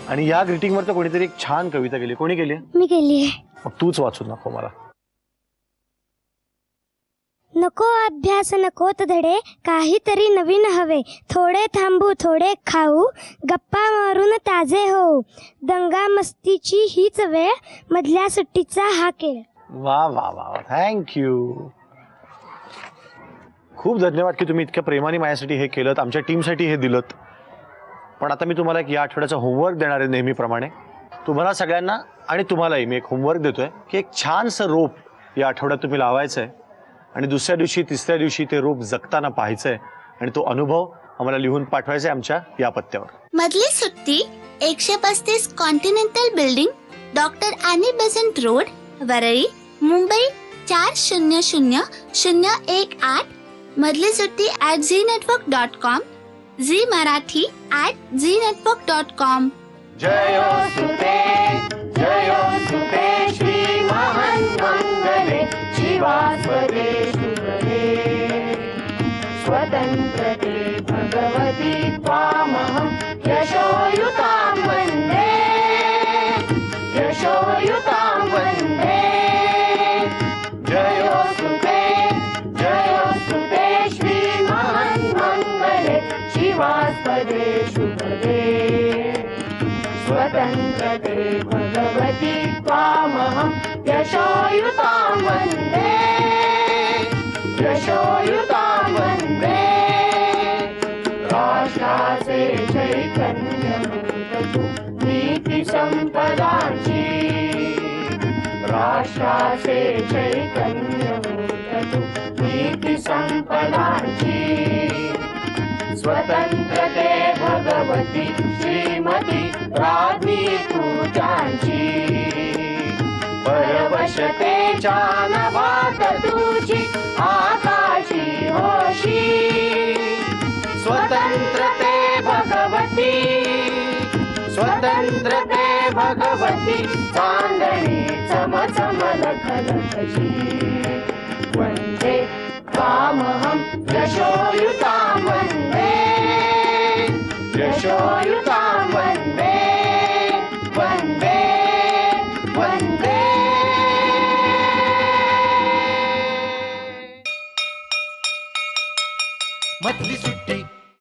[SPEAKER 2] आणि या ग्रीटिंगवर तर कोणीतरी एक छान कविता केली. कोणी केली?
[SPEAKER 5] मी केली आहे.
[SPEAKER 2] मग तूच वाचून दाखव मला.
[SPEAKER 5] नको अभ्यास नकोत धडे, काहीतरी नवीन हवे, थोडे थांबू थोडे खाऊ, गप्पा मारून ताजे होऊ, दंगा मस्तीची हीच वेळ, मधल्या सुट्टीचा हा खेळ.
[SPEAKER 2] वा वा वा. थँक्यू. खूप धन्यवाद की तुम्ही इतक्या प्रेमाने माझ्यासाठी हे केलं, आमच्या टीमसाठी हे दिलं. पण आता मी तुम्हाला एक या आठवड्याचा होमवर्क देणार आहे. नेहमीप्रमाणे तुम्हाला सगळ्यांना आणि तुम्हालाही मी एक होमवर्क देतोय की एक छानसं रोप या आठवड्यात तुम्ही लावायचं आहे आणि दुसऱ्या दिवशी, तिसऱ्या दिवशी ते रोप जगताना पाहायचं आहे आणि तो अनुभव आम्हाला लिहून पाठवायचा आहे आमच्या या पत्त्यावर.
[SPEAKER 18] मधली सुट्टी 135 continental building, doctor Annie Besant road, Worli, Mumbai 400018. मधली सुट्टी @znetwork.com, झी मराठी @znetwork.com.
[SPEAKER 1] जयो सुते श्री महान मंगले, शिवास्पदे शुभदे, स्वतंत्रते भगवती त्वामहं, यशोयुतां वन्दे, यशोयुतां वन्दे. जयो सुते श्री महान मंगले, शिवास्पदे शुभदे, स्वतंत्रते भगवती त्वामहं, यशोयुतां वन्दे, यशोयुतां वन्दे. राष्ट्राचे चैतन्यमूर्ततु नीती संपदाची, राष्ट्राचे चैतन्यमूर्ततु नीती संपदाची. स्वतंत्रते भगवती श्रीमती राज्ञी तुझ्यांची, परवशतेच्या नभात तुझी आकाशी होशी. स्वतंत्रते भगवती, स्वतंत्रते भगवती, चांदणी चमचम लखलखशी. वन्दे त्वामहं यशोयुतां वन्दे, यशोयुतां वन्दे, वन्दे वन्दे. मधली सुट्टी